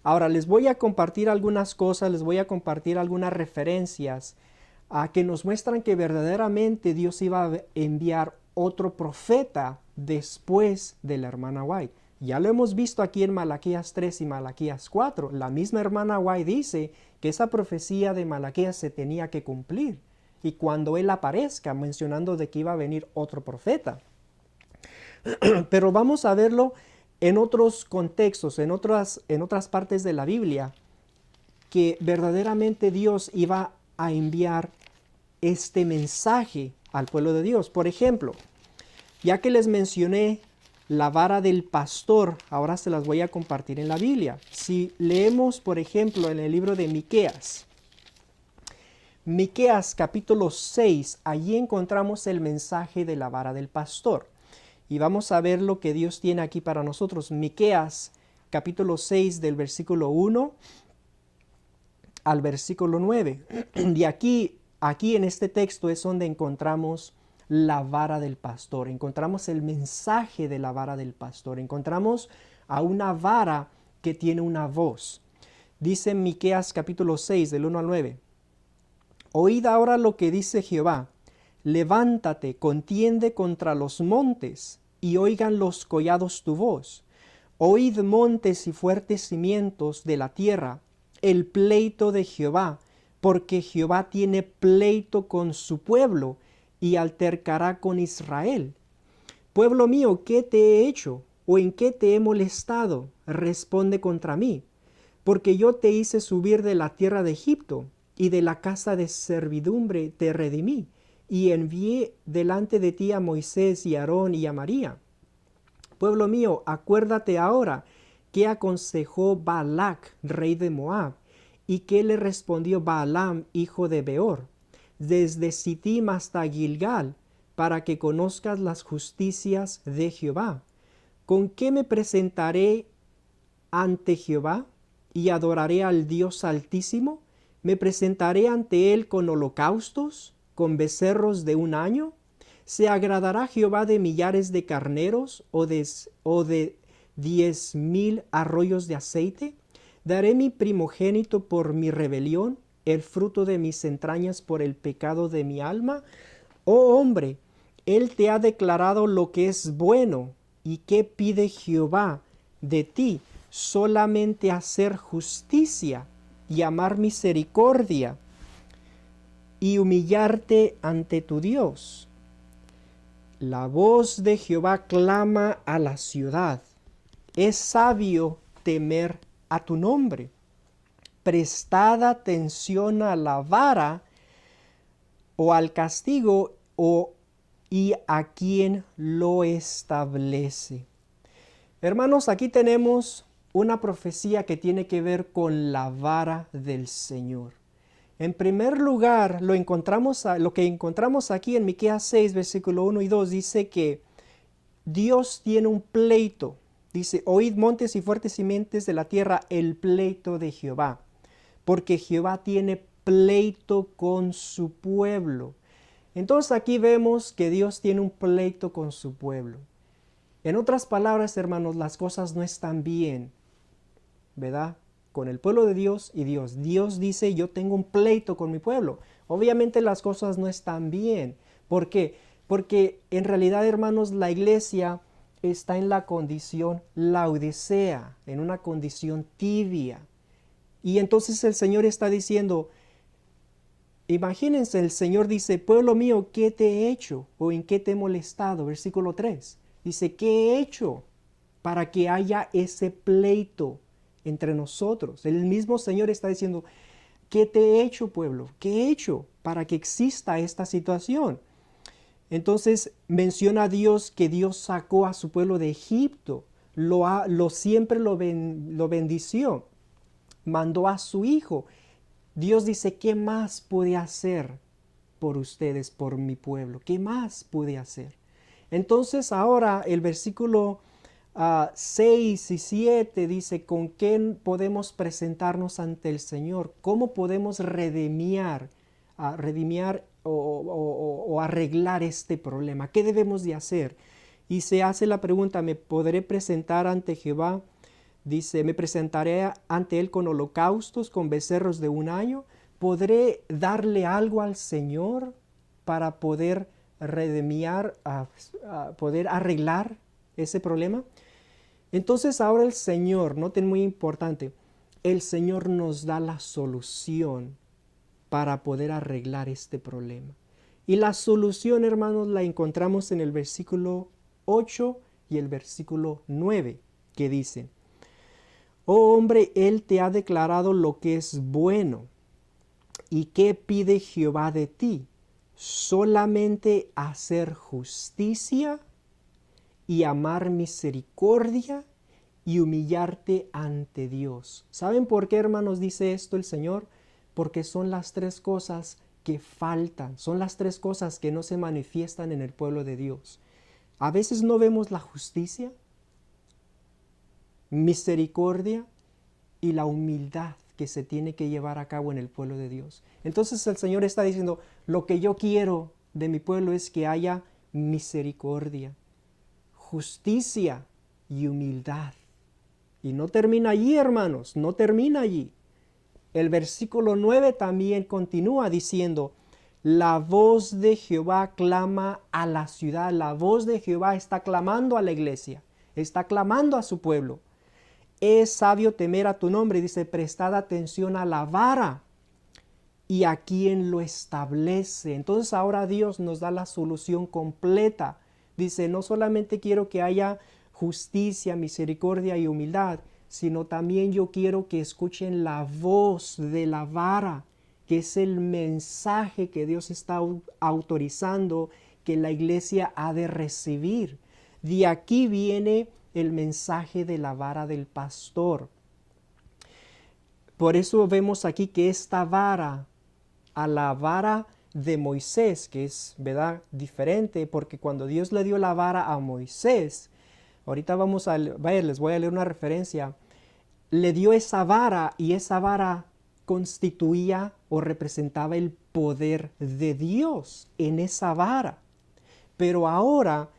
Ahora les voy a compartir algunas cosas, les voy a compartir algunas referencias que nos muestran que verdaderamente Dios iba a enviar otro profeta después de la hermana White. Ya lo hemos visto aquí en Malaquías 3 y Malaquías 4. La misma hermana White dice que esa profecía de Malaquías se tenía que cumplir. Y cuando él aparezca, mencionando de que iba a venir otro profeta. Pero vamos a verlo en otros contextos, en otras partes de la Biblia, que verdaderamente Dios iba a enviar este mensaje al pueblo de Dios. Por ejemplo, ya que les mencioné la vara del pastor, ahora se las voy a compartir en la Biblia. Si leemos, por ejemplo, en el libro de Miqueas Miqueas capítulo 6, allí encontramos el mensaje de la vara del pastor. Y vamos a ver lo que Dios tiene aquí para nosotros. Miqueas capítulo 6 del versículo 1 al versículo 9. Y aquí en este texto es donde encontramos la vara del pastor. Encontramos el mensaje de la vara del pastor. Encontramos a una vara que tiene una voz. Dice en Miqueas capítulo 6 del 1 al 9. Oíd ahora lo que dice Jehová. Levántate, contiende contra los montes, y oigan los collados tu voz. Oíd montes y fuertes cimientos de la tierra, el pleito de Jehová, porque Jehová tiene pleito con su pueblo, y altercará con Israel. Pueblo mío, ¿qué te he hecho? ¿O en qué te he molestado? Responde contra mí. Porque yo te hice subir de la tierra de Egipto, y de la casa de servidumbre te redimí, y envié delante de ti a Moisés y a Aarón y a María. Pueblo mío, acuérdate ahora qué aconsejó Balac, rey de Moab, y qué le respondió Balaam, hijo de Beor, desde Sittim hasta Gilgal, para que conozcas las justicias de Jehová. ¿Con qué me presentaré ante Jehová y adoraré al Dios Altísimo? ¿Me presentaré ante él con holocaustos, con becerros de un año? ¿Se agradará Jehová de millares de carneros o de 10,000 arroyos de aceite? ¿Daré mi primogénito por mi rebelión, el fruto de mis entrañas por el pecado de mi alma? Oh hombre, él te ha declarado lo que es bueno. ¿Y qué pide Jehová de ti? Solamente hacer justicia y amar misericordia y humillarte ante tu Dios. La voz de Jehová clama a la ciudad. Es sabio temer a tu nombre. Prestad atención a la vara o al castigo y a quien lo establece. Hermanos, aquí tenemos una profecía que tiene que ver con la vara del Señor. En primer lugar, lo que encontramos aquí en Miqueas 6, versículo 1 y 2, dice que Dios tiene un pleito. Dice, oíd montes y fuertes simientes de la tierra, el pleito de Jehová. Porque Jehová tiene pleito con su pueblo. Entonces aquí vemos que Dios tiene un pleito con su pueblo. En otras palabras, hermanos, las cosas no están bien, ¿verdad? Con el pueblo de Dios y Dios. Dios dice, yo tengo un pleito con mi pueblo. Obviamente las cosas no están bien. ¿Por qué? Porque en realidad, hermanos, la iglesia está en la condición laodicea, en una condición tibia. Y entonces el Señor está diciendo, imagínense, el Señor dice, pueblo mío, ¿qué te he hecho? ¿O en qué te he molestado? Versículo 3. Dice, ¿qué he hecho para que haya ese pleito entre nosotros? El mismo Señor está diciendo, ¿qué te he hecho, pueblo? ¿Qué he hecho para que exista esta situación? Entonces menciona a Dios que Dios sacó a su pueblo de Egipto, siempre lo bendició, mandó a su Hijo. Dios dice, ¿qué más puede hacer por ustedes, por mi pueblo? ¿Qué más puede hacer? Entonces ahora el versículo 6 y 7 dice, ¿con qué podemos presentarnos ante el Señor? ¿Cómo podemos redimir o arreglar este problema? ¿Qué debemos de hacer? Y se hace la pregunta, ¿me podré presentar ante Jehová? Dice, me presentaré ante él con holocaustos, con becerros de un año. ¿Podré darle algo al Señor para poder poder arreglar ese problema? Entonces ahora el Señor, noten muy importante, el Señor nos da la solución para poder arreglar este problema. Y la solución, hermanos, la encontramos en el versículo 8 y el versículo 9, que dice, oh hombre, él te ha declarado lo que es bueno. ¿Y qué pide Jehová de ti? Solamente hacer justicia y amar misericordia y humillarte ante Dios. ¿Saben por qué, hermanos, dice esto el Señor? Porque son las tres cosas que faltan. Son las tres cosas que no se manifiestan en el pueblo de Dios. A veces no vemos la justicia, misericordia y la humildad que se tiene que llevar a cabo en el pueblo de Dios. Entonces el Señor está diciendo, lo que yo quiero de mi pueblo es que haya misericordia, justicia y humildad. Y no termina allí, hermanos, no termina allí. El versículo 9 también continúa diciendo, la voz de Jehová clama a la ciudad. La voz de Jehová está clamando a la iglesia, está clamando a su pueblo. Es sabio temer a tu nombre. Dice, prestad atención a la vara y a quien lo establece. Entonces ahora Dios nos da la solución completa. Dice, no solamente quiero que haya justicia, misericordia y humildad, sino también yo quiero que escuchen la voz de la vara, que es el mensaje que Dios está autorizando que la iglesia ha de recibir. De aquí viene el mensaje de la vara del pastor. Por eso vemos aquí que esta vara, a la vara de Moisés, que es, ¿verdad?, diferente, porque cuando Dios le dio la vara a Moisés, ahorita les voy a leer una referencia, le dio esa vara y esa vara constituía o representaba el poder de Dios en esa vara. Pero ahora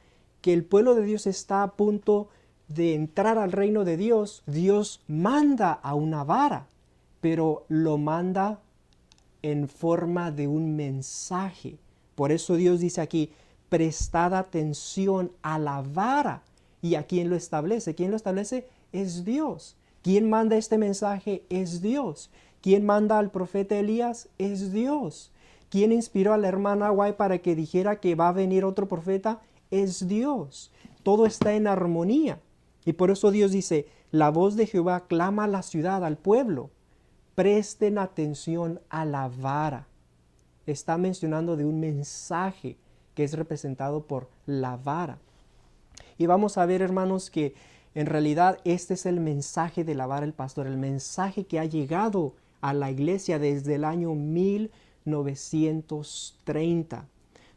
que el pueblo de Dios está a punto de entrar al reino de Dios, Dios manda a una vara, pero lo manda en forma de un mensaje. Por eso Dios dice aquí, prestad atención a la vara. ¿Y a quién lo establece? ¿Quién lo establece? Es Dios. ¿Quién manda este mensaje? Es Dios. ¿Quién manda al profeta Elías? Es Dios. ¿Quién inspiró a la hermana White para que dijera que va a venir otro profeta? Es Dios. Todo está en armonía. Y por eso Dios dice, la voz de Jehová clama a la ciudad, al pueblo. Presten atención a la vara. Está mencionando de un mensaje que es representado por la vara. Y vamos a ver, hermanos, que en realidad este es el mensaje de la vara del pastor, el mensaje que ha llegado a la iglesia desde el año 1930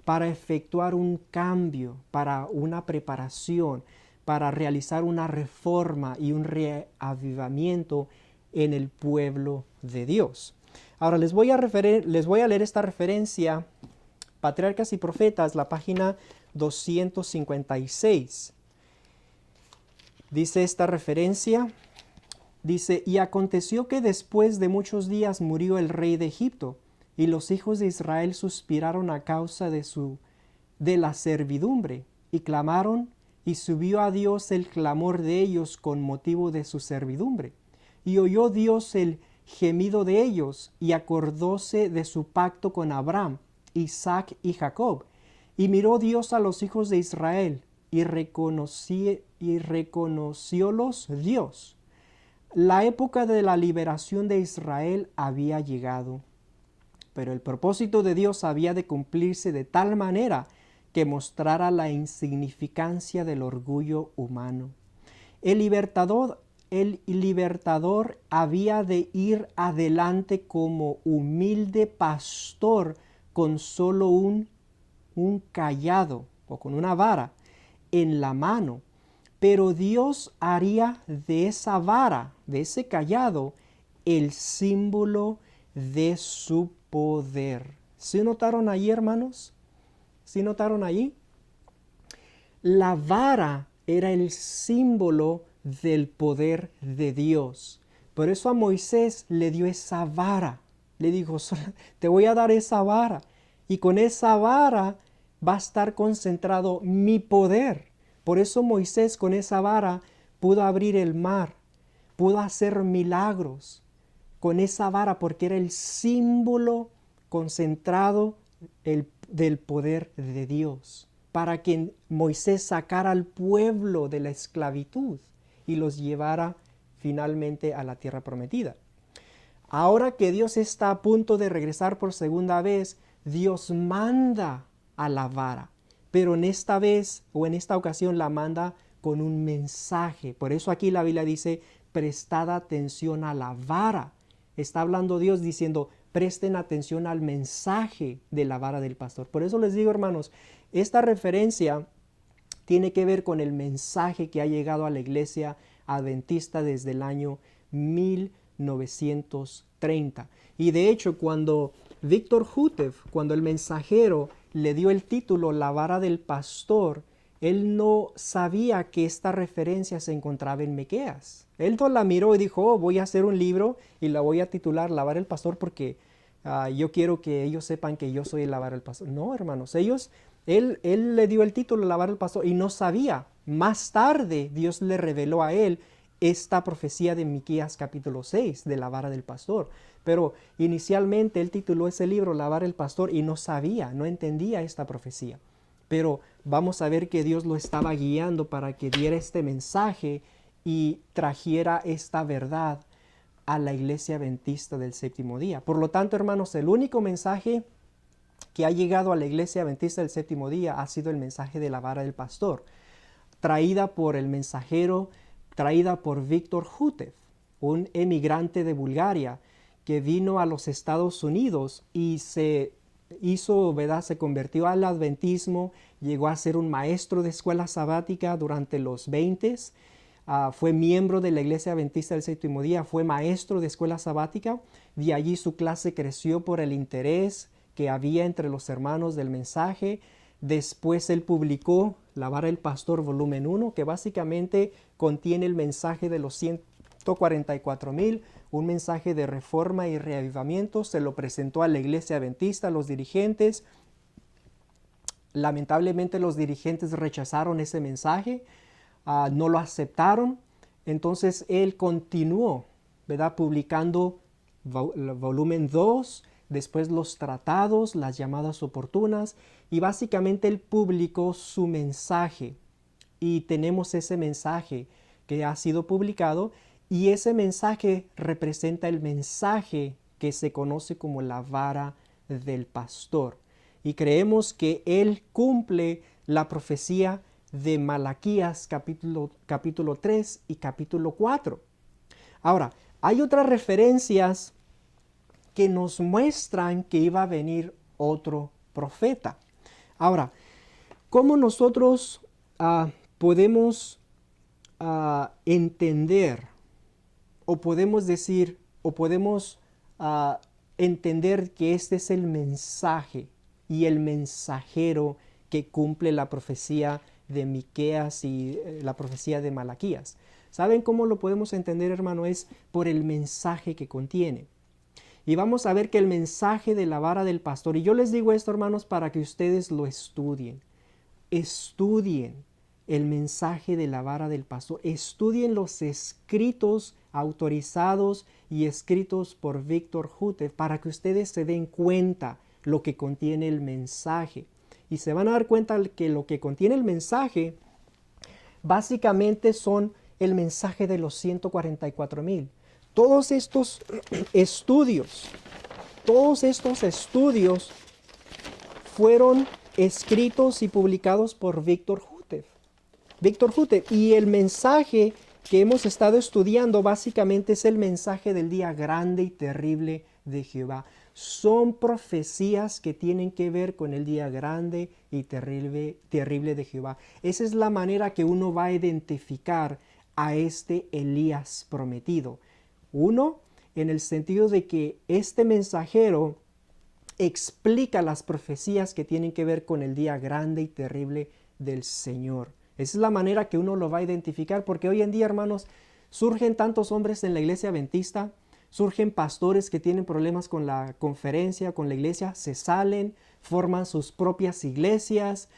para efectuar un cambio, para una preparación, para realizar una reforma y un reavivamiento en el pueblo de Dios. Ahora les voy a leer esta referencia, Patriarcas y Profetas, la página 256. Dice esta referencia, dice, y aconteció que después de muchos días murió el rey de Egipto, y los hijos de Israel suspiraron a causa de la servidumbre, y clamaron, y subió a Dios el clamor de ellos con motivo de su servidumbre. Y oyó Dios el gemido de ellos, y acordóse de su pacto con Abraham, Isaac y Jacob. Y miró Dios a los hijos de Israel, y reconociólos Dios. La época de la liberación de Israel había llegado, pero el propósito de Dios había de cumplirse de tal manera que mostrara la insignificancia del orgullo humano. El libertador había de ir adelante como humilde pastor con solo un cayado o con una vara en la mano. Pero Dios haría de esa vara, de ese cayado, el símbolo de su poder. ¿Sí notaron ahí, hermanos? ¿Sí notaron ahí? La vara era el símbolo del poder de Dios. Por eso a Moisés le dio esa vara. Le dijo, te voy a dar esa vara. Y con esa vara va a estar concentrado mi poder. Por eso Moisés con esa vara pudo abrir el mar, pudo hacer milagros con esa vara, porque era el símbolo concentrado del poder de Dios, para que Moisés sacara al pueblo de la esclavitud y los llevara finalmente a la tierra prometida. Ahora que Dios está a punto de regresar por segunda vez, Dios manda a la vara, pero en esta vez o en esta ocasión la manda con un mensaje. Por eso aquí la Biblia dice, prestad atención a la vara. Está hablando Dios diciendo, presten atención al mensaje de la vara del pastor. Por eso les digo, hermanos, esta referencia tiene que ver con el mensaje que ha llegado a la iglesia adventista desde el año 1930. Y de hecho, cuando Víctor Houteff, cuando el mensajero le dio el título La vara del pastor, él no sabía que esta referencia se encontraba en Miqueas. Él no la miró y dijo, oh, voy a hacer un libro y la voy a titular La vara del pastor porque yo quiero que ellos sepan que yo soy la vara del pastor. No, hermanos, él le dio el título La vara del pastor y no sabía. Más tarde Dios le reveló a él esta profecía de Miqueas capítulo 6 de la vara del pastor. Pero inicialmente él tituló ese libro La vara del pastor y no sabía, no entendía esta profecía. Pero vamos a ver que Dios lo estaba guiando para que diera este mensaje y trajera esta verdad a la iglesia adventista del séptimo día. Por lo tanto, hermanos, el único mensaje que ha llegado a la iglesia adventista del séptimo día ha sido el mensaje de la vara del pastor, traída por el mensajero, traída por Víctor Houteff, un emigrante de Bulgaria que vino a los Estados Unidos y se convirtió al adventismo, llegó a ser un maestro de escuela sabática durante los 20s, fue miembro de la iglesia adventista del séptimo día, fue maestro de escuela sabática, de allí su clase creció por el interés que había entre los hermanos del mensaje. Después él publicó La vara del pastor volumen 1, que básicamente contiene el mensaje de los 144,000, un mensaje de reforma y reavivamiento. Se lo presentó a la iglesia adventista, a los dirigentes. Lamentablemente los dirigentes rechazaron ese mensaje, no lo aceptaron. Entonces él continuó, ¿verdad?, publicando volumen 2, después los tratados, las llamadas oportunas, y básicamente él publicó su mensaje. Y tenemos ese mensaje que ha sido publicado, y ese mensaje representa el mensaje que se conoce como la vara del pastor. Y creemos que él cumple la profecía de Malaquías capítulo 3 y capítulo 4. Ahora, hay otras referencias que nos muestran que iba a venir otro profeta. Ahora, ¿cómo nosotros podemos entender o podemos decir o podemos entender que este es el mensaje y el mensajero que cumple la profecía de Miqueas y la profecía de Malaquías? ¿Saben cómo lo podemos entender, hermano? Es por el mensaje que contiene. Y vamos a ver que el mensaje de la vara del pastor, y yo les digo esto, hermanos, para que ustedes lo estudien. Estudien el mensaje de la vara del pastor. Estudien los escritos autorizados y escritos por Víctor Houteff para que ustedes se den cuenta lo que contiene el mensaje. Y se van a dar cuenta que lo que contiene el mensaje básicamente son el mensaje de los 144,000. Todos estos estudios fueron escritos y publicados por Víctor Houteff. Y el mensaje que hemos estado estudiando básicamente es el mensaje del día grande y terrible de Jehová. Son profecías que tienen que ver con el día grande y terrible de Jehová. Esa es la manera que uno va a identificar a este Elías prometido. Uno, en el sentido de que este mensajero explica las profecías que tienen que ver con el día grande y terrible del Señor. Esa es la manera que uno lo va a identificar, porque hoy en día, hermanos, surgen tantos hombres en la iglesia adventista, surgen pastores que tienen problemas con la conferencia, con la iglesia, se salen, forman sus propias iglesias.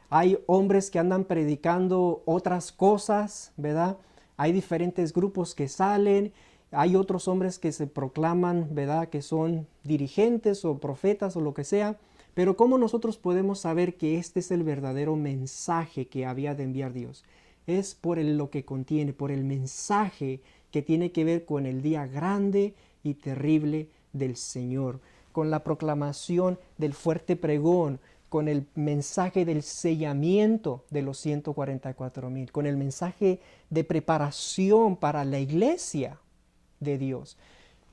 Hay hombres que andan predicando otras cosas, ¿verdad? Hay diferentes grupos que salen. Hay otros hombres que se proclaman, ¿verdad?, que son dirigentes o profetas o lo que sea. Pero ¿cómo nosotros podemos saber que este es el verdadero mensaje que había de enviar Dios? Es por lo que contiene, por el mensaje que tiene que ver con el día grande y terrible del Señor, con la proclamación del fuerte pregón, con el mensaje del sellamiento de los 144,000, con el mensaje de preparación para la iglesia de Dios.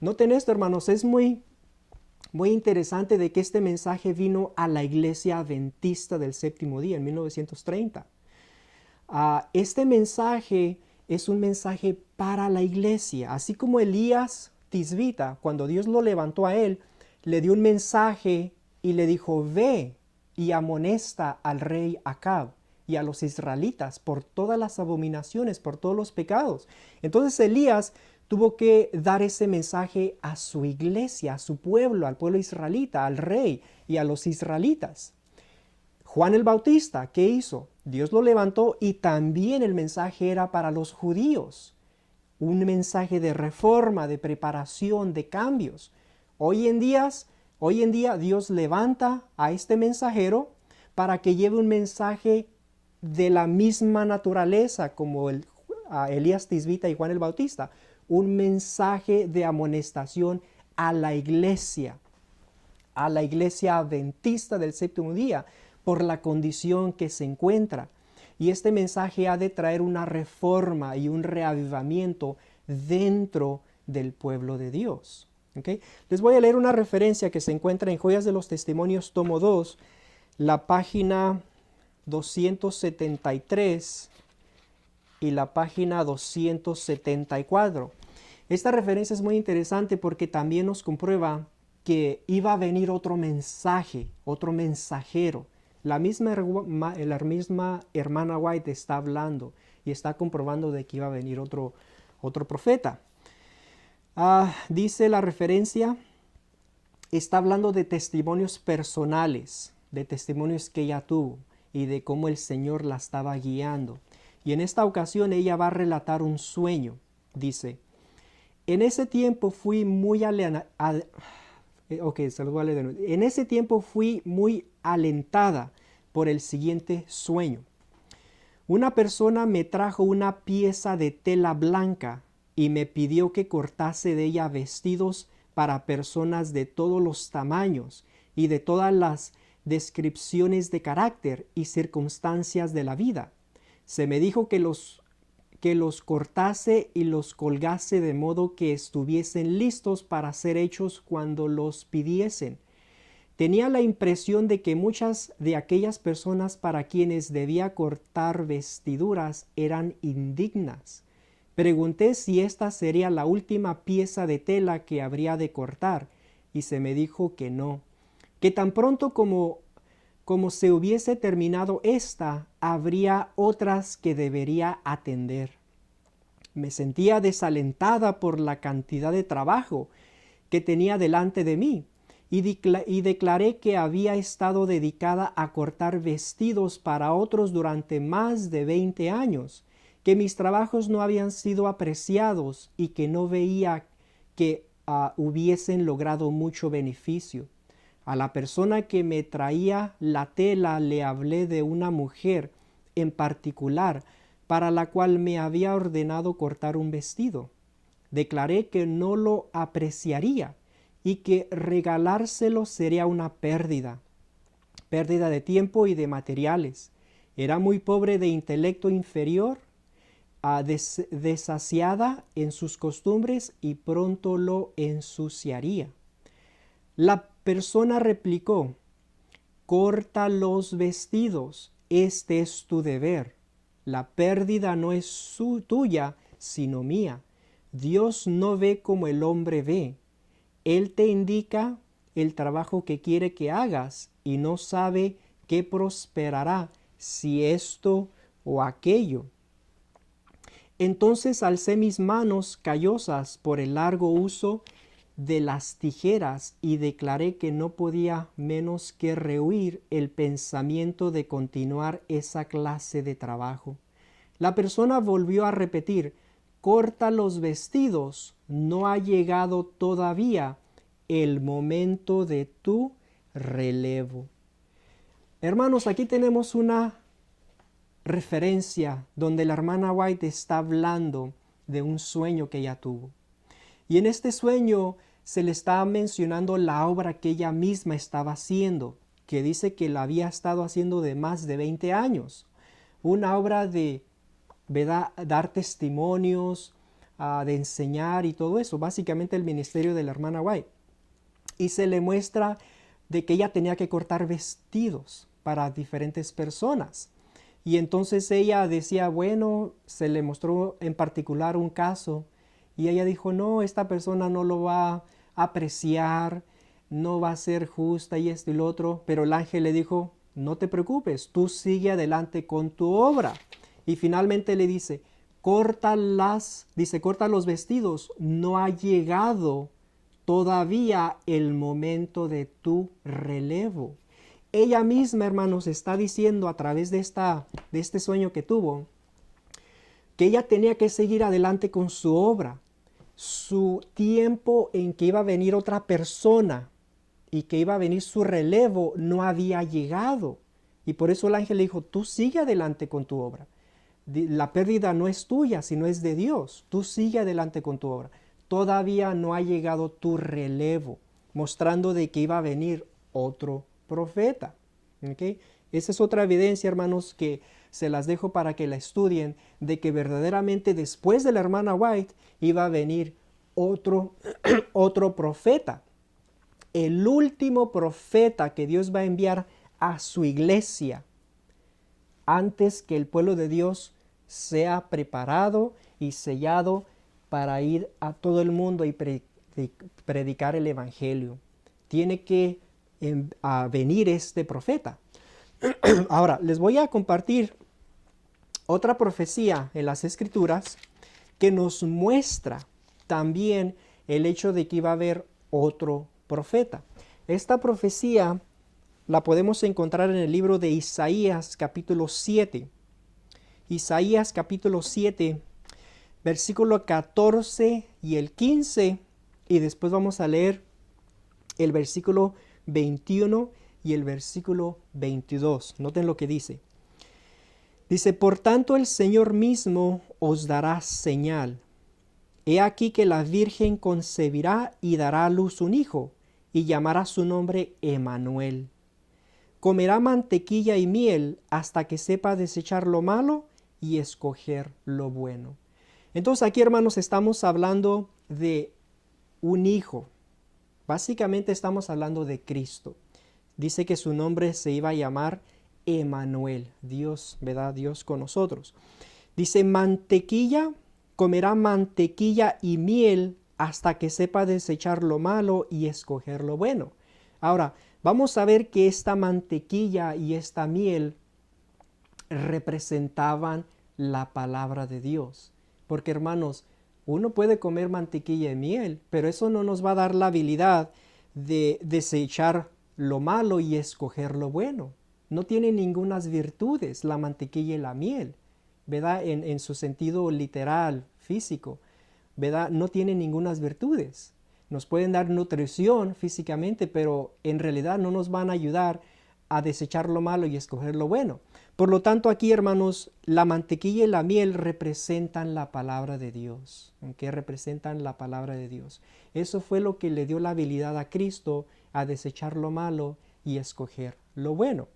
Noten esto, hermanos, es muy muy interesante de que este mensaje vino a la iglesia adventista del séptimo día en 1930. Este mensaje es un mensaje para la iglesia, así como Elías Tisbita, cuando Dios lo levantó a él, le dio un mensaje y le dijo, ve y amonesta al rey Acab y a los israelitas por todas las abominaciones, por todos los pecados. Entonces Elías tuvo que dar ese mensaje a su iglesia, a su pueblo, al pueblo israelita, al rey y a los israelitas. Juan el Bautista, ¿qué hizo? Dios lo levantó y también el mensaje era para los judíos. Un mensaje de reforma, de preparación, de cambios. Hoy en día Dios levanta a este mensajero para que lleve un mensaje de la misma naturaleza como Elías Tisbita y Juan el Bautista. Un mensaje de amonestación a la iglesia adventista del séptimo día, por la condición que se encuentra. Y este mensaje ha de traer una reforma y un reavivamiento dentro del pueblo de Dios. ¿Okay? Les voy a leer una referencia que se encuentra en Joyas de los Testimonios, tomo 2, la página 273 y la página 274. Esta referencia es muy interesante porque también nos comprueba que iba a venir otro mensaje, otro mensajero. La misma hermana White está hablando y está comprobando de que iba a venir otro profeta. Dice la referencia, está hablando de testimonios personales, de testimonios que ella tuvo y de cómo el Señor la estaba guiando. Y en esta ocasión ella va a relatar un sueño. Dice, en ese tiempo fui muy alentada por el siguiente sueño. Una persona me trajo una pieza de tela blanca y me pidió que cortase de ella vestidos para personas de todos los tamaños y de todas las descripciones de carácter y circunstancias de la vida. Se me dijo que los cortase y los colgase de modo que estuviesen listos para ser hechos cuando los pidiesen. Tenía la impresión de que muchas de aquellas personas para quienes debía cortar vestiduras eran indignas. Pregunté si esta sería la última pieza de tela que habría de cortar, y se me dijo que no, que tan pronto como se hubiese terminado esta, habría otras que debería atender. Me sentía desalentada por la cantidad de trabajo que tenía delante de mí y declaré que había estado dedicada a cortar vestidos para otros durante más de 20 años, que mis trabajos no habían sido apreciados y que no veía que hubiesen logrado mucho beneficio. A la persona que me traía la tela le hablé de una mujer en particular para la cual me había ordenado cortar un vestido. Declaré que no lo apreciaría y que regalárselo sería una pérdida de tiempo y de materiales. Era muy pobre de intelecto inferior, desasiada en sus costumbres y pronto lo ensuciaría. La persona replicó, corta los vestidos, este es tu deber. La pérdida no es tuya, sino mía. Dios no ve como el hombre ve. Él te indica el trabajo que quiere que hagas y no sabe qué prosperará, si esto o aquello. Entonces alcé mis manos callosas por el largo uso de las tijeras y declaré que no podía menos que rehuir el pensamiento de continuar esa clase de trabajo. La persona volvió a repetir, corta los vestidos, no ha llegado todavía el momento de tu relevo. Hermanos, aquí tenemos una referencia donde la hermana White está hablando de un sueño que ella tuvo. Y en este sueño se le está mencionando la obra que ella misma estaba haciendo, que dice que la había estado haciendo de más de 20 años. Una obra de dar testimonios, de enseñar y todo eso, básicamente el ministerio de la hermana White. y se le muestra de que ella tenía que cortar vestidos para diferentes personas. Y entonces ella decía, bueno, se le mostró en particular un caso y ella dijo, no, esta persona no lo va a apreciar, no va a ser justa y esto y lo otro. Pero el ángel le dijo, no te preocupes, tú sigue adelante con tu obra. Y finalmente le dice, corta los vestidos, no ha llegado todavía el momento de tu relevo. Ella misma, hermanos, está diciendo a través de este sueño que tuvo, que ella tenía que seguir adelante con su obra. Su tiempo en que iba a venir otra persona y que iba a venir su relevo no había llegado. Y por eso el ángel le dijo, tú sigue adelante con tu obra. La pérdida no es tuya, sino es de Dios. Tú sigue adelante con tu obra. Todavía no ha llegado tu relevo, mostrando de que iba a venir otro profeta. ¿Okay? Esa es otra evidencia, hermanos, que se las dejo para que la estudien, de que verdaderamente después de la hermana White iba a venir otro profeta. El último profeta que Dios va a enviar a su iglesia antes que el pueblo de Dios sea preparado y sellado para ir a todo el mundo y predicar el evangelio. Tiene que venir este profeta. Ahora, les voy a compartir otra profecía en las Escrituras que nos muestra también el hecho de que iba a haber otro profeta. Esta profecía la podemos encontrar en el libro de Isaías capítulo 7. Isaías capítulo 7, versículo 14 y el 15, y después vamos a leer el versículo 21 y el versículo 22. Noten lo que dice. Dice, por tanto el Señor mismo os dará señal. He aquí que la Virgen concebirá y dará a luz un hijo, y llamará su nombre Emmanuel. Comerá mantequilla y miel hasta que sepa desechar lo malo y escoger lo bueno. Entonces aquí, hermanos, estamos hablando de un hijo. Básicamente estamos hablando de Cristo. Dice que su nombre se iba a llamar Emmanuel, Dios, ¿verdad? Dios con nosotros. Dice comerá mantequilla y miel hasta que sepa desechar lo malo y escoger lo bueno. Ahora, vamos a ver que esta mantequilla y esta miel representaban la palabra de Dios. Porque, hermanos, uno puede comer mantequilla y miel, pero eso no nos va a dar la habilidad de desechar lo malo y escoger lo bueno. No tiene ningunas virtudes la mantequilla y la miel, ¿verdad? En su sentido literal, físico, ¿verdad? No tiene ningunas virtudes. Nos pueden dar nutrición físicamente, pero en realidad no nos van a ayudar a desechar lo malo y escoger lo bueno. Por lo tanto, aquí, hermanos, la mantequilla y la miel representan la palabra de Dios. ¿Okay? Representan la palabra de Dios. Eso fue lo que le dio la habilidad a Cristo a desechar lo malo y escoger lo bueno.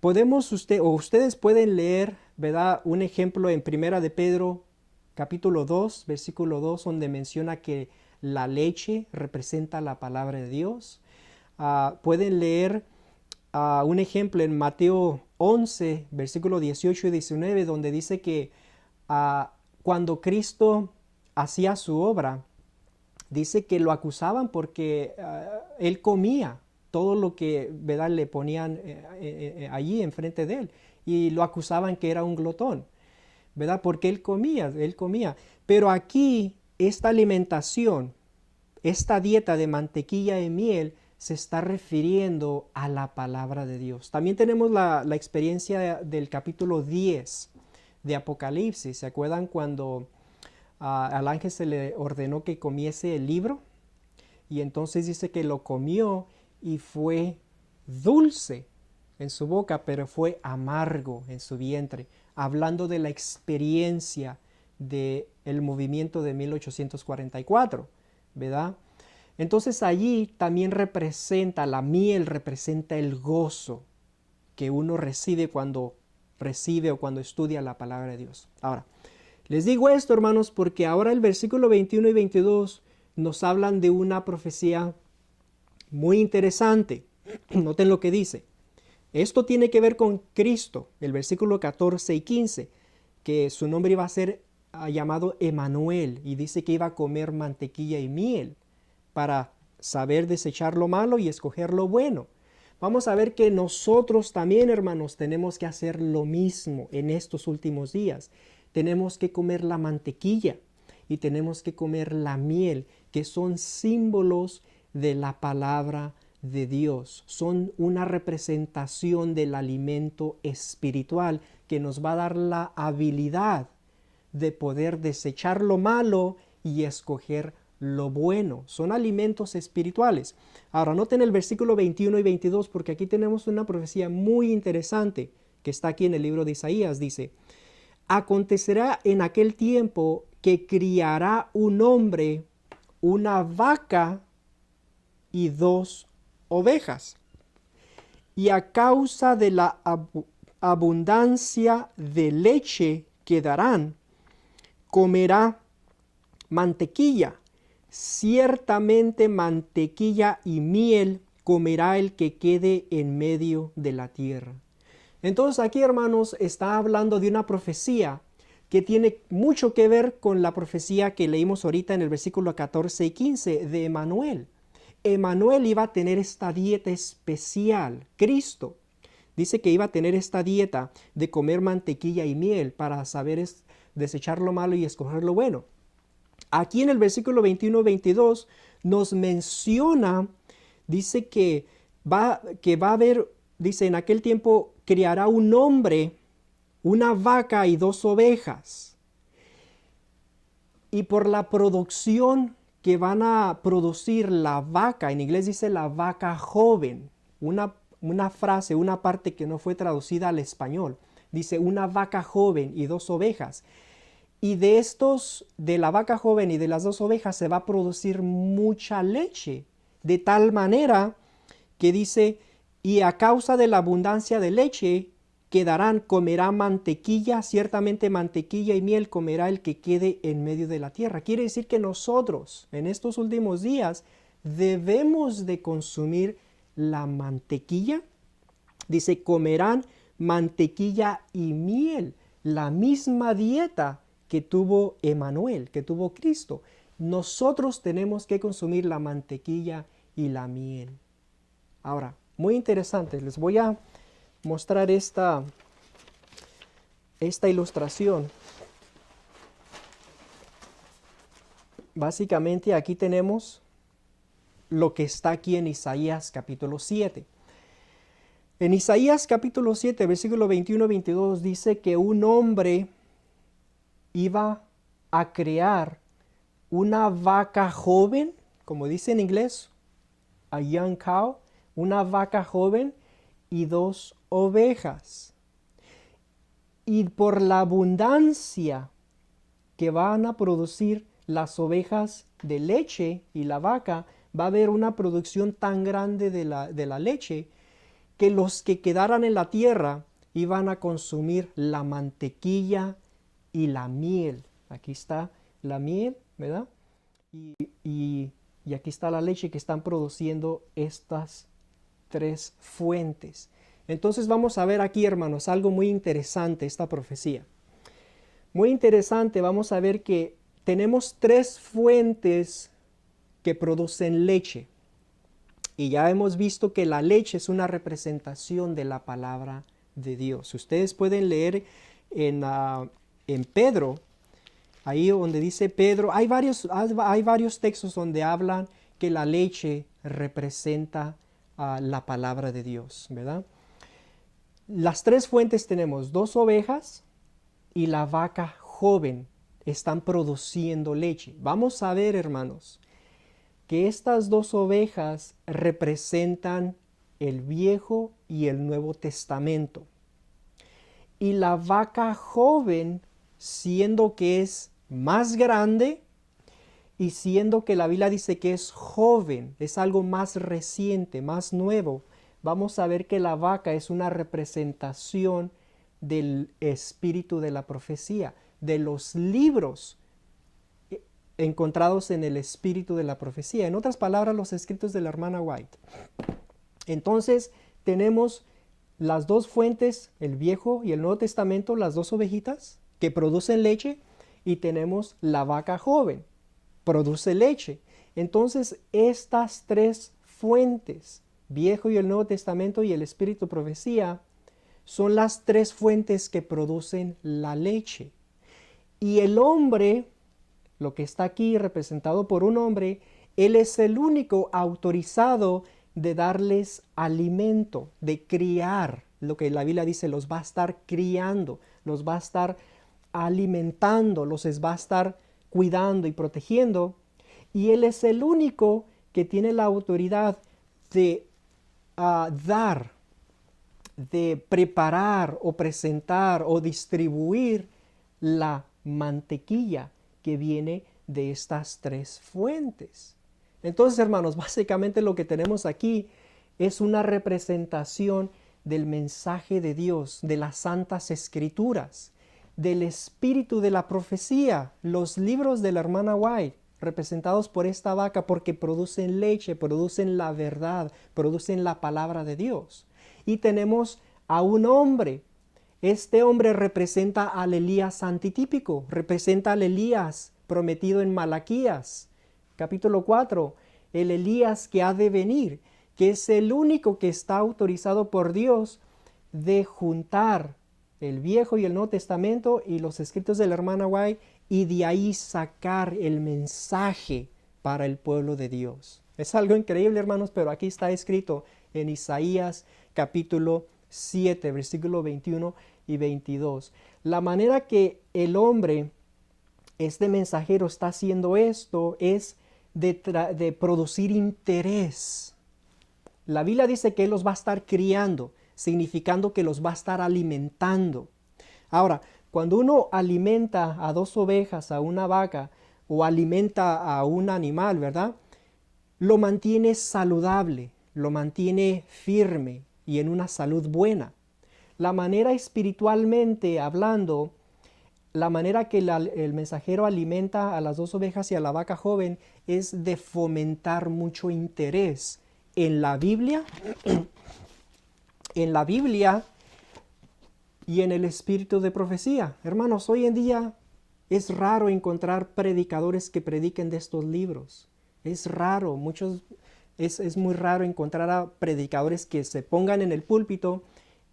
Ustedes pueden leer, ¿verdad? Un ejemplo en Primera de Pedro, capítulo 2, versículo 2, donde menciona que la leche representa la palabra de Dios. Pueden leer un ejemplo en Mateo 11, versículo 18 y 19, donde dice que cuando Cristo hacía su obra, dice que lo acusaban porque él comía todo lo que, ¿verdad?, le ponían allí enfrente de él, y lo acusaban que era un glotón, ¿verdad? Porque él comía. Pero aquí esta alimentación, esta dieta de mantequilla y miel, se está refiriendo a la palabra de Dios. También tenemos la experiencia del capítulo 10 de Apocalipsis. ¿Se acuerdan cuando al ángel se le ordenó que comiese el libro? Y entonces dice que lo comió y fue dulce en su boca, pero fue amargo en su vientre, hablando de la experiencia del movimiento de 1844, ¿verdad? Entonces allí también la miel representa el gozo que uno recibe cuando estudia la palabra de Dios. Ahora, les digo esto, hermanos, porque ahora el versículo 21 y 22 nos hablan de una profecía Muy interesante. Noten lo que dice. Esto tiene que ver con Cristo, el versículo 14 y 15, que su nombre iba a ser llamado Emanuel, y dice que iba a comer mantequilla y miel para saber desechar lo malo y escoger lo bueno. Vamos a ver que nosotros también, hermanos, tenemos que hacer lo mismo en estos últimos días. Tenemos que comer la mantequilla y tenemos que comer la miel, que son símbolos de la palabra de Dios. Son una representación del alimento espiritual que nos va a dar la habilidad de poder desechar lo malo y escoger lo bueno. Son alimentos espirituales. Ahora, noten el versículo 21 y 22, porque aquí tenemos una profecía muy interesante que está aquí en el libro de Isaías. Dice, acontecerá en aquel tiempo que criará un hombre una vaca y 2 ovejas. Y a causa de la abundancia de leche que darán, comerá mantequilla. Ciertamente mantequilla y miel comerá el que quede en medio de la tierra. Entonces aquí, hermanos, está hablando de una profecía que tiene mucho que ver con la profecía que leímos ahorita en el versículo 14 y 15 de Emanuel. Emanuel iba a tener esta dieta especial. Cristo dice que iba a tener esta dieta de comer mantequilla y miel para saber desechar lo malo y escoger lo bueno. Aquí en el versículo 21-22 nos menciona, dice que va a haber, dice, en aquel tiempo criará un hombre una vaca y 2 ovejas. Y por la producción que van a producir la vaca, en inglés dice la vaca joven, una frase, una parte que no fue traducida al español, dice una vaca joven y 2 ovejas. Y de la vaca joven y de las 2 ovejas se va a producir mucha leche, de tal manera que dice, y a causa de la abundancia de leche, comerá mantequilla, ciertamente mantequilla y miel comerá el que quede en medio de la tierra. Quiere decir que nosotros, en estos últimos días, debemos de consumir la mantequilla. Dice, comerán mantequilla y miel, la misma dieta que tuvo Emanuel, que tuvo Cristo. Nosotros tenemos que consumir la mantequilla y la miel. Ahora, muy interesante, les voy a mostrar esta ilustración. Básicamente aquí tenemos lo que está aquí en Isaías capítulo 7. En Isaías capítulo 7, versículo 21-22 dice que un hombre iba a crear una vaca joven, como dice en inglés, a young cow, una vaca joven y 2 ovejas. Y por la abundancia que van a producir las ovejas de leche y la vaca, va a haber una producción tan grande de la leche que los que quedaran en la tierra iban a consumir la mantequilla y la miel. Aquí está la miel, ¿verdad? Y aquí está la leche que están produciendo estas 3 fuentes. Entonces vamos a ver aquí, hermanos, algo muy interesante, esta profecía. Muy interesante, vamos a ver que tenemos 3 fuentes que producen leche. Y ya hemos visto que la leche es una representación de la palabra de Dios. Ustedes pueden leer en Pedro, ahí donde dice Pedro, hay varios textos donde hablan que la leche representa la palabra de Dios, ¿verdad? Las 3 fuentes tenemos 2 ovejas y la vaca joven están produciendo leche. Vamos a ver, hermanos, que estas 2 ovejas representan el Viejo y el Nuevo Testamento. Y la vaca joven, siendo que es más grande y siendo que la Biblia dice que es joven, es algo más reciente, más nuevo, vamos a ver que la vaca es una representación del espíritu de la profecía, de los libros encontrados en el espíritu de la profecía. En otras palabras, los escritos de la hermana White. Entonces, tenemos las dos fuentes, el Viejo y el Nuevo Testamento, las dos ovejitas que producen leche, y tenemos la vaca joven, produce leche. Entonces, estas tres fuentes, Viejo y el Nuevo Testamento y el Espíritu Profecía, son las tres fuentes que producen la leche. Y el hombre, lo que está aquí representado por un hombre, él es el único autorizado de darles alimento, de criar. Lo que la Biblia dice, los va a estar criando, los va a estar alimentando, los va a estar cuidando y protegiendo. Y él es el único que tiene la autoridad de dar, de preparar o presentar o distribuir la mantequilla que viene de estas tres fuentes. Entonces, hermanos, básicamente lo que tenemos aquí es una representación del mensaje de Dios, de las Santas Escrituras, del espíritu de la profecía, los libros de la hermana White, representados por esta vaca porque producen leche, producen la verdad, producen la palabra de Dios. Y tenemos a un hombre. Este hombre representa al Elías antitípico, representa al Elías prometido en Malaquías, capítulo 4, el Elías que ha de venir, que es el único que está autorizado por Dios de juntar el Viejo y el Nuevo Testamento y los escritos de la hermana White y de ahí sacar el mensaje para el pueblo de Dios. Es algo increíble, hermanos, pero aquí está escrito en Isaías capítulo 7, versículo 21 y 22. La manera que el hombre, este mensajero, está haciendo esto es de producir interés. La Biblia dice que Él los va a estar criando, significando que los va a estar alimentando. Ahora, cuando uno alimenta a dos ovejas, a una vaca, o alimenta a un animal, ¿verdad? Lo mantiene saludable, lo mantiene firme y en una salud buena. La manera espiritualmente hablando, la manera que el mensajero alimenta a las dos ovejas y a la vaca joven es de fomentar mucho interés en la Biblia, y en el espíritu de profecía. Hermanos, hoy en día es raro encontrar predicadores que prediquen de estos libros. Es raro, es muy raro encontrar a predicadores que se pongan en el púlpito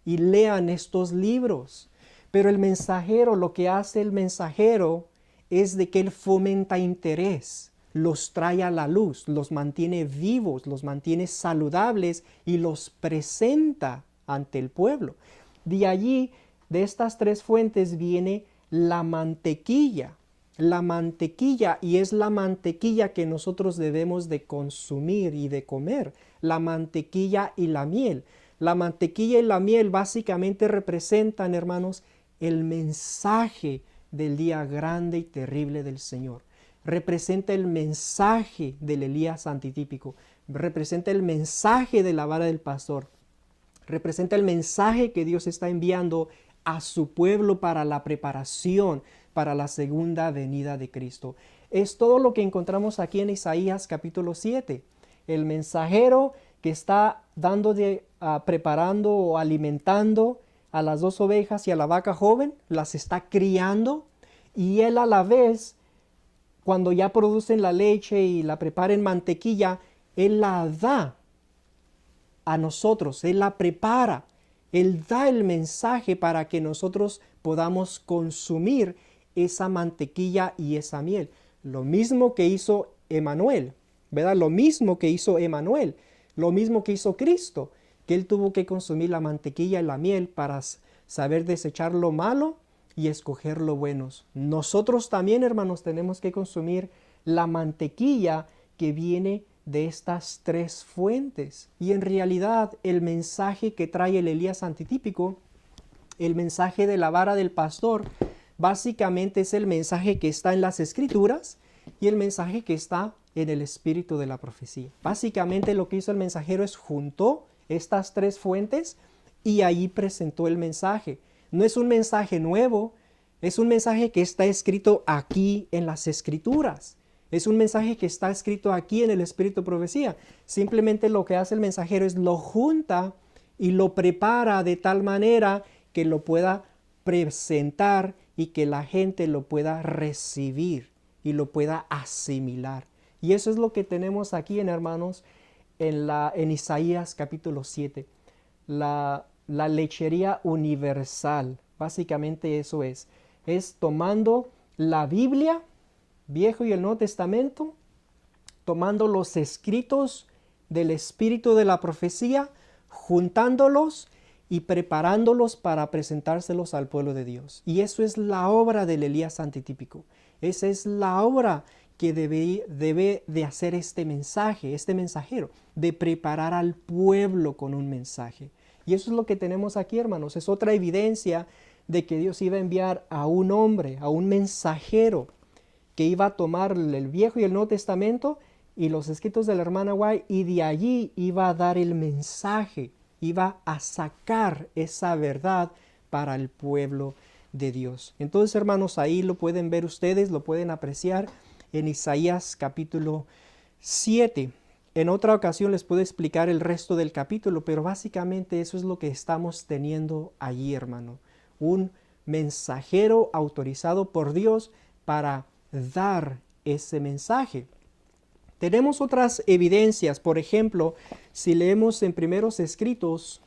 y lean estos libros. Pero el mensajero, lo que hace el mensajero es de que él fomenta interés, los trae a la luz, los mantiene vivos, los mantiene saludables y los presenta ante el pueblo. De allí, de estas tres fuentes viene la mantequilla. La mantequilla, y es la mantequilla que nosotros debemos de consumir y de comer. La mantequilla y la miel. La mantequilla y la miel básicamente representan, hermanos, el mensaje del día grande y terrible del Señor. Representa el mensaje del Elías antitípico. Representa el mensaje de la vara del pastor. Representa el mensaje que Dios está enviando a su pueblo para la preparación para la segunda venida de Cristo. Es todo lo que encontramos aquí en Isaías capítulo 7. El mensajero que está preparando o alimentando a las dos ovejas y a la vaca joven, las está criando, y él a la vez, cuando ya producen la leche y la preparen mantequilla, él la da a nosotros, él la prepara, él da el mensaje para que nosotros podamos consumir esa mantequilla y esa miel. Lo mismo que hizo Emanuel, ¿verdad? Lo mismo que hizo Emanuel, lo mismo que hizo Cristo, que él tuvo que consumir la mantequilla y la miel para saber desechar lo malo y escoger lo bueno. Nosotros también, hermanos, tenemos que consumir la mantequilla que viene de estas tres fuentes. Y en realidad el mensaje que trae el Elías antitípico, el mensaje de la vara del pastor, básicamente es el mensaje que está en las Escrituras y el mensaje que está en el espíritu de la profecía. Básicamente lo que hizo el mensajero es juntó estas tres fuentes y ahí presentó el mensaje. No es un mensaje nuevo, es un mensaje que está escrito aquí en las Escrituras. Es un mensaje que está escrito aquí en el Espíritu de Profecía. Simplemente lo que hace el mensajero es lo junta y lo prepara de tal manera que lo pueda presentar y que la gente lo pueda recibir y lo pueda asimilar. Y eso es lo que tenemos aquí, hermanos, en Isaías capítulo 7. La lechería universal, básicamente eso es tomando la Biblia, Viejo y el Nuevo Testamento, tomando los escritos del Espíritu de la Profecía, juntándolos y preparándolos para presentárselos al pueblo de Dios. Y eso es la obra del Elías antitípico. Esa es la obra que debe de hacer este mensajero, de preparar al pueblo con un mensaje. Y eso es lo que tenemos aquí, hermanos. Es otra evidencia de que Dios iba a enviar a un hombre, a un mensajero, que iba a tomar el Viejo y el Nuevo Testamento y los escritos de la hermana White, y de allí iba a dar el mensaje, iba a sacar esa verdad para el pueblo de Dios. Entonces, hermanos, ahí lo pueden ver ustedes, lo pueden apreciar en Isaías capítulo 7. En otra ocasión les puedo explicar el resto del capítulo, pero básicamente eso es lo que estamos teniendo allí, hermano. Un mensajero autorizado por Dios para dar ese mensaje. Tenemos otras evidencias. Por ejemplo, si leemos en Primeros Escritos,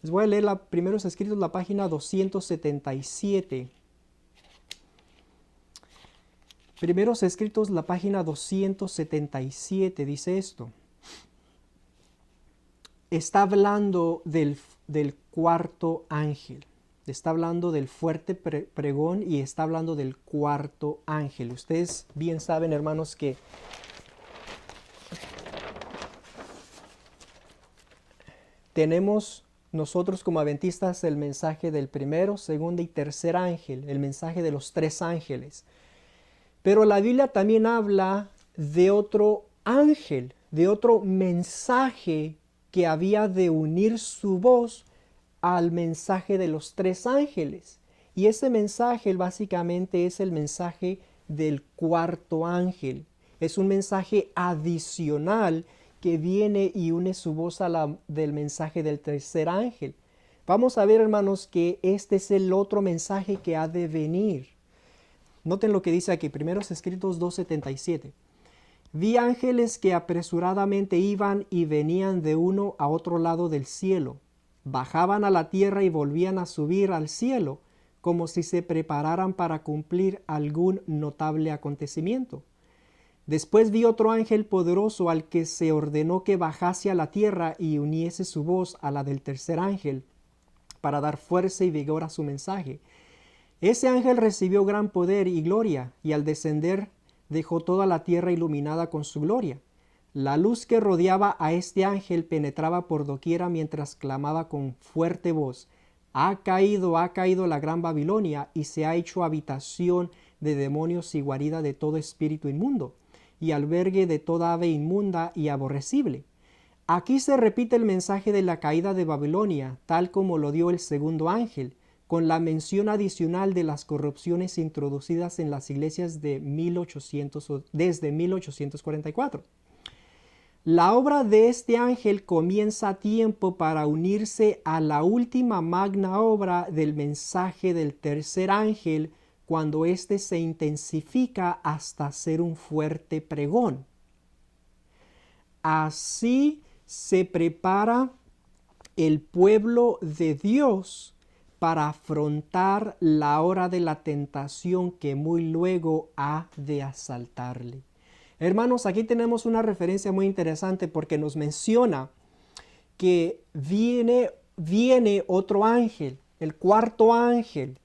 les voy a leer Primeros Escritos, la página 277. Primeros Escritos, la página 277, dice esto. Está hablando del cuarto ángel. Está hablando del fuerte pregón y está hablando del cuarto ángel. Ustedes bien saben, hermanos, que tenemos nosotros como adventistas el mensaje del primero, segundo y tercer ángel, el mensaje de los tres ángeles. Pero la Biblia también habla de otro ángel, de otro mensaje que había de unir su voz al mensaje de los tres ángeles. Y ese mensaje básicamente es el mensaje del cuarto ángel. Es un mensaje adicional que viene y une su voz a del mensaje del tercer ángel. Vamos a ver, hermanos, que este es el otro mensaje que ha de venir. Noten lo que dice aquí, Primeros Escritos 2:77. Vi ángeles que apresuradamente iban y venían de uno a otro lado del cielo. Bajaban a la tierra y volvían a subir al cielo, como si se prepararan para cumplir algún notable acontecimiento. Después vi otro ángel poderoso al que se ordenó que bajase a la tierra y uniese su voz a la del tercer ángel, para dar fuerza y vigor a su mensaje. Ese ángel recibió gran poder y gloria, y al descender dejó toda la tierra iluminada con su gloria. La luz que rodeaba a este ángel penetraba por doquiera mientras clamaba con fuerte voz: ha caído la gran Babilonia, y se ha hecho habitación de demonios y guarida de todo espíritu inmundo, y albergue de toda ave inmunda y aborrecible. Aquí se repite el mensaje de la caída de Babilonia, tal como lo dio el segundo ángel, con la mención adicional de las corrupciones introducidas en las iglesias desde 1844. La obra de este ángel comienza a tiempo para unirse a la última magna obra del mensaje del tercer ángel, cuando éste se intensifica hasta ser un fuerte pregón. Así se prepara el pueblo de Dios para afrontar la hora de la tentación que muy luego ha de asaltarle. Hermanos, aquí tenemos una referencia muy interesante porque nos menciona que viene otro ángel, el cuarto ángel,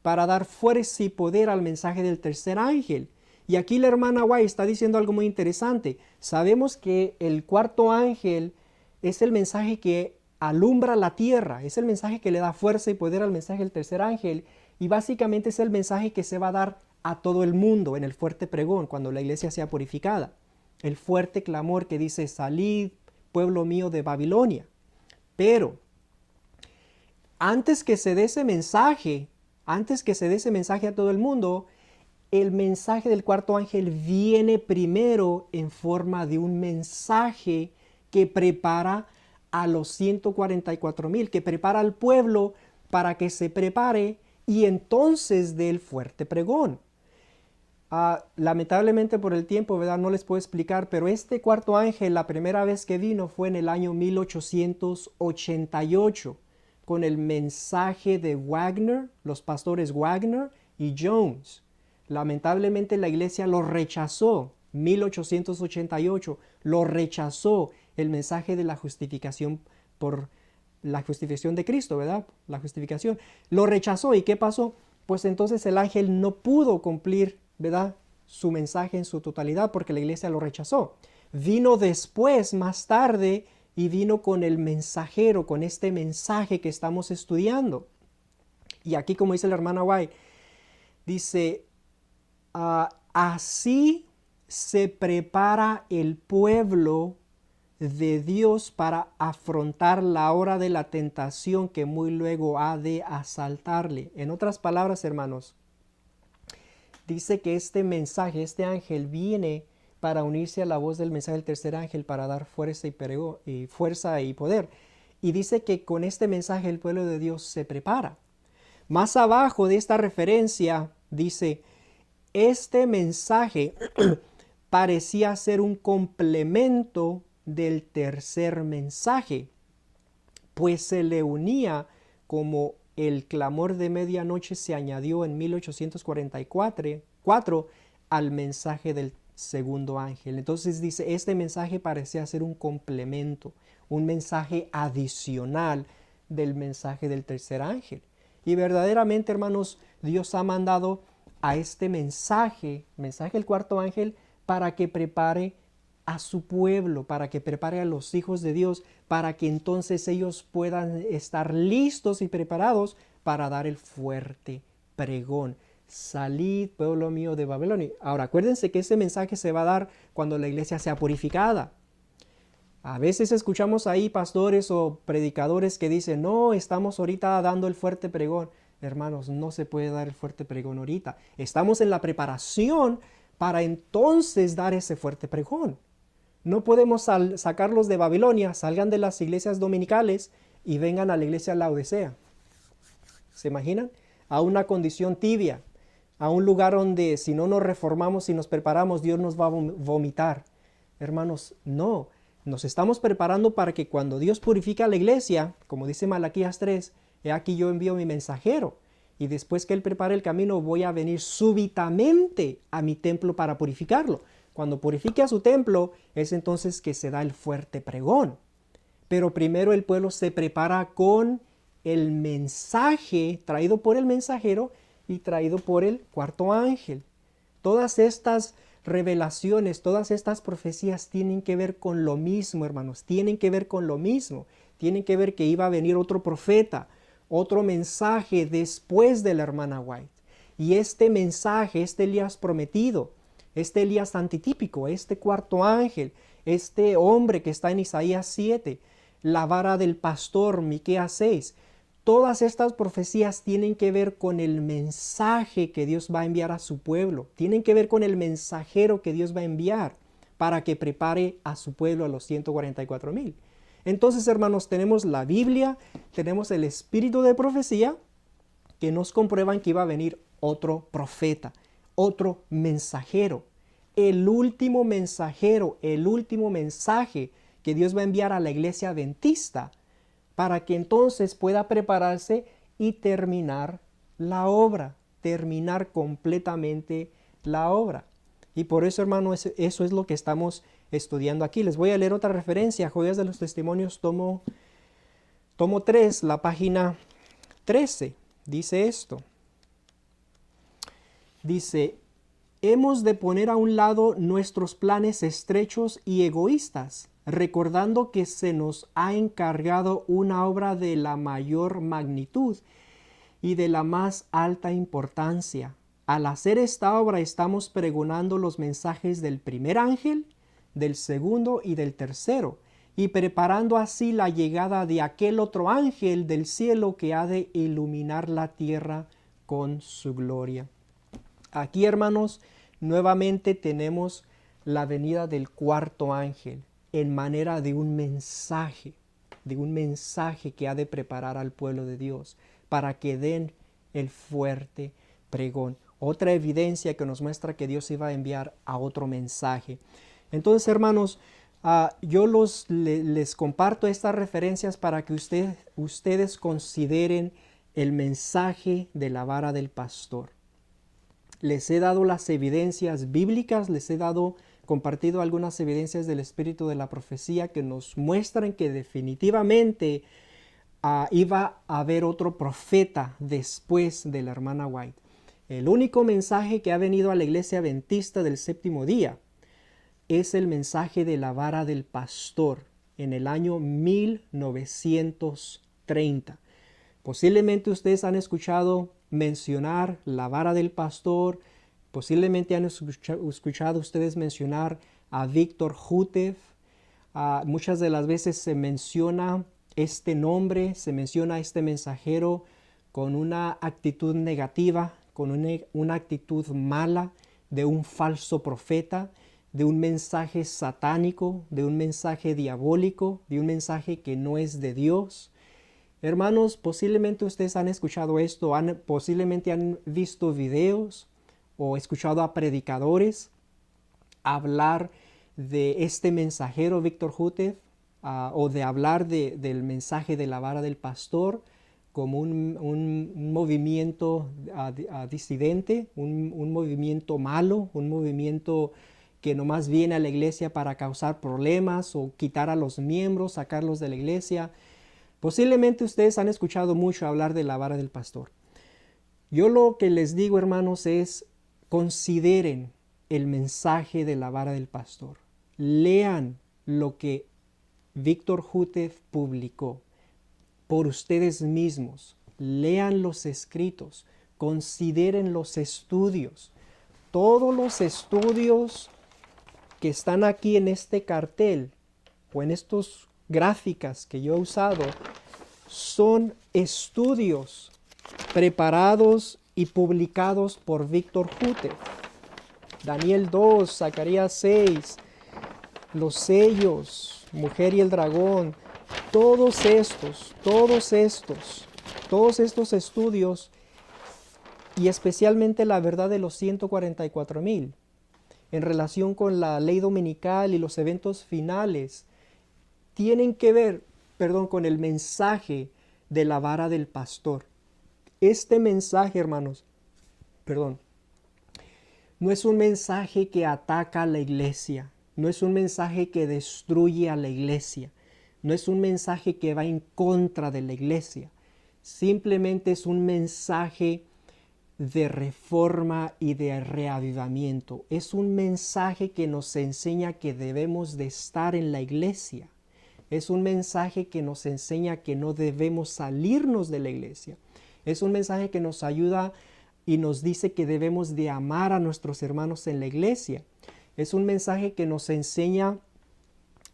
para dar fuerza y poder al mensaje del tercer ángel. Y aquí la hermana White está diciendo algo muy interesante. Sabemos que el cuarto ángel es el mensaje que alumbra la tierra, es el mensaje que le da fuerza y poder al mensaje del tercer ángel, y básicamente es el mensaje que se va a dar a todo el mundo en el fuerte pregón, cuando la iglesia sea purificada. El fuerte clamor que dice: salid, pueblo mío de Babilonia. Pero antes que se dé ese mensaje a todo el mundo, el mensaje del cuarto ángel viene primero en forma de un mensaje que prepara a los 144,000, que prepara al pueblo para que se prepare y entonces dé el fuerte pregón. Lamentablemente por el tiempo, ¿verdad? No les puedo explicar, pero este cuarto ángel la primera vez que vino fue en el año 1888 con el mensaje de Wagner, los pastores Wagner y Jones. Lamentablemente la iglesia lo rechazó, 1888, lo rechazó el mensaje de la justificación por la justificación de Cristo, ¿verdad? La justificación. Lo rechazó y ¿qué pasó? Pues entonces el ángel no pudo cumplir, ¿verdad?, su mensaje en su totalidad porque la iglesia lo rechazó. Vino después, más tarde, y vino con el mensajero, con este mensaje que estamos estudiando. Y aquí, como dice la hermana White, dice, así se prepara el pueblo de Dios para afrontar la hora de la tentación que muy luego ha de asaltarle. En otras palabras, hermanos, dice que este mensaje, este ángel viene para unirse a la voz del mensaje del tercer ángel para dar fuerza y poder. Y dice que con este mensaje el pueblo de Dios se prepara. Más abajo de esta referencia dice, este mensaje parecía ser un complemento del tercer mensaje, pues se le unía como el clamor de medianoche se añadió en 1844 al mensaje del segundo ángel. Entonces dice, este mensaje parecía ser un complemento, un mensaje adicional del mensaje del tercer ángel. Y verdaderamente, hermanos, Dios ha mandado a este mensaje del cuarto ángel, para que prepare a su pueblo, para que prepare a los hijos de Dios, para que entonces ellos puedan estar listos y preparados para dar el fuerte pregón. Salid, pueblo mío, de Babilonia. Ahora, acuérdense que ese mensaje se va a dar cuando la iglesia sea purificada. A veces escuchamos ahí pastores o predicadores que dicen, no, estamos ahorita dando el fuerte pregón. Hermanos, no se puede dar el fuerte pregón ahorita. Estamos en la preparación para entonces dar ese fuerte pregón. No podemos sacarlos de Babilonia, salgan de las iglesias dominicales y vengan a la iglesia de Laodicea. ¿Se imaginan? A una condición tibia, a un lugar donde si no nos reformamos y nos preparamos, Dios nos va a vomitar. Hermanos, no. Nos estamos preparando para que cuando Dios purifique a la iglesia, como dice Malaquías 3, he aquí yo envío mi mensajero, y después que Él prepare el camino, voy a venir súbitamente a mi templo para purificarlo. Cuando purifique a su templo, es entonces que se da el fuerte pregón. Pero primero el pueblo se prepara con el mensaje traído por el mensajero y traído por el cuarto ángel. Todas estas revelaciones, todas estas profecías tienen que ver con lo mismo, hermanos, tienen que ver con lo mismo. Tienen que ver que iba a venir otro profeta, otro mensaje después de la hermana White. Y este mensaje, este Elías prometido, este Elías antitípico, este cuarto ángel, este hombre que está en Isaías 7, la vara del pastor, Miqueas 6, todas estas profecías tienen que ver con el mensaje que Dios va a enviar a su pueblo. Tienen que ver con el mensajero que Dios va a enviar para que prepare a su pueblo, a los 144,000. Entonces, hermanos, tenemos la Biblia, tenemos el espíritu de profecía que nos comprueban que iba a venir otro profeta, otro mensajero. El último mensajero, el último mensaje que Dios va a enviar a la iglesia adventista, para que entonces pueda prepararse y terminar la obra, terminar completamente la obra. Y por eso, hermano, eso es lo que estamos estudiando aquí. Les voy a leer otra referencia, Joyas de los Testimonios, tomo 3, la página 13. Dice esto. Dice, hemos de poner a un lado nuestros planes estrechos y egoístas, recordando que se nos ha encargado una obra de la mayor magnitud y de la más alta importancia. Al hacer esta obra estamos pregonando los mensajes del primer ángel, del segundo y del tercero, y preparando así la llegada de aquel otro ángel del cielo que ha de iluminar la tierra con su gloria. Aquí, hermanos, nuevamente tenemos la venida del cuarto ángel en manera de un mensaje que ha de preparar al pueblo de Dios para que den el fuerte pregón. Otra evidencia que nos muestra que Dios iba a enviar a otro mensaje. Entonces, hermanos, yo les comparto estas referencias para que ustedes consideren el mensaje de la vara del pastor. Les he dado las evidencias bíblicas, les he compartido algunas evidencias del espíritu de la profecía que nos muestran que definitivamente iba a haber otro profeta después de la hermana White. El único mensaje que ha venido a la iglesia adventista del séptimo día es el mensaje de la vara del pastor en el año 1930. Posiblemente ustedes han escuchado mencionar la vara del pastor, posiblemente han escuchado ustedes mencionar a Víctor Jutev. Muchas de las veces se menciona este nombre, se menciona este mensajero con una actitud negativa, con una actitud mala de un falso profeta, de un mensaje satánico, de un mensaje diabólico, de un mensaje que no es de Dios. Hermanos, posiblemente ustedes han escuchado esto, posiblemente han visto videos o escuchado a predicadores hablar de este mensajero Víctor Jutev, o de hablar del mensaje de la vara del pastor como un movimiento disidente, un movimiento malo, un movimiento que nomás viene a la iglesia para causar problemas o quitar a los miembros, sacarlos de la iglesia. Posiblemente ustedes han escuchado mucho hablar de la vara del pastor. Yo lo que les digo, hermanos, es consideren el mensaje de la vara del pastor. Lean lo que Víctor Jutev publicó por ustedes mismos. Lean los escritos, consideren los estudios. Todos los estudios que están aquí en este cartel o en estas gráficas que yo he usado son estudios preparados y publicados por Víctor Jutev. Daniel 2, Zacarías 6, los sellos, Mujer y el dragón, todos estos estudios, y especialmente la verdad de los 144,000 en relación con la ley dominical y los eventos finales, tienen que ver, con el mensaje de la vara del pastor. Este mensaje, hermanos, no es un mensaje que ataca a la iglesia, no es un mensaje que destruye a la iglesia, no es un mensaje que va en contra de la iglesia, simplemente es un mensaje de reforma y de reavivamiento. Es un mensaje que nos enseña que debemos de estar en la iglesia. Es un mensaje que nos enseña que no debemos salirnos de la iglesia. Es un mensaje que nos ayuda y nos dice que debemos de amar a nuestros hermanos en la iglesia. Es un mensaje que nos enseña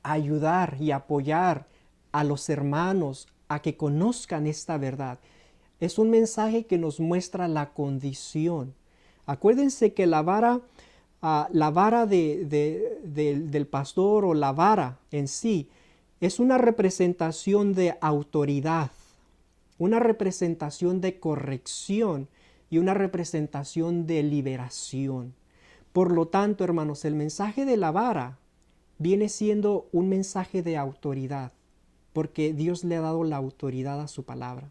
a ayudar y apoyar a los hermanos a que conozcan esta verdad. Es un mensaje que nos muestra la condición. Acuérdense que la vara del pastor, o la vara en sí, es una representación de autoridad, una representación de corrección y una representación de liberación. Por lo tanto, hermanos, el mensaje de la vara viene siendo un mensaje de autoridad, porque Dios le ha dado la autoridad a su palabra.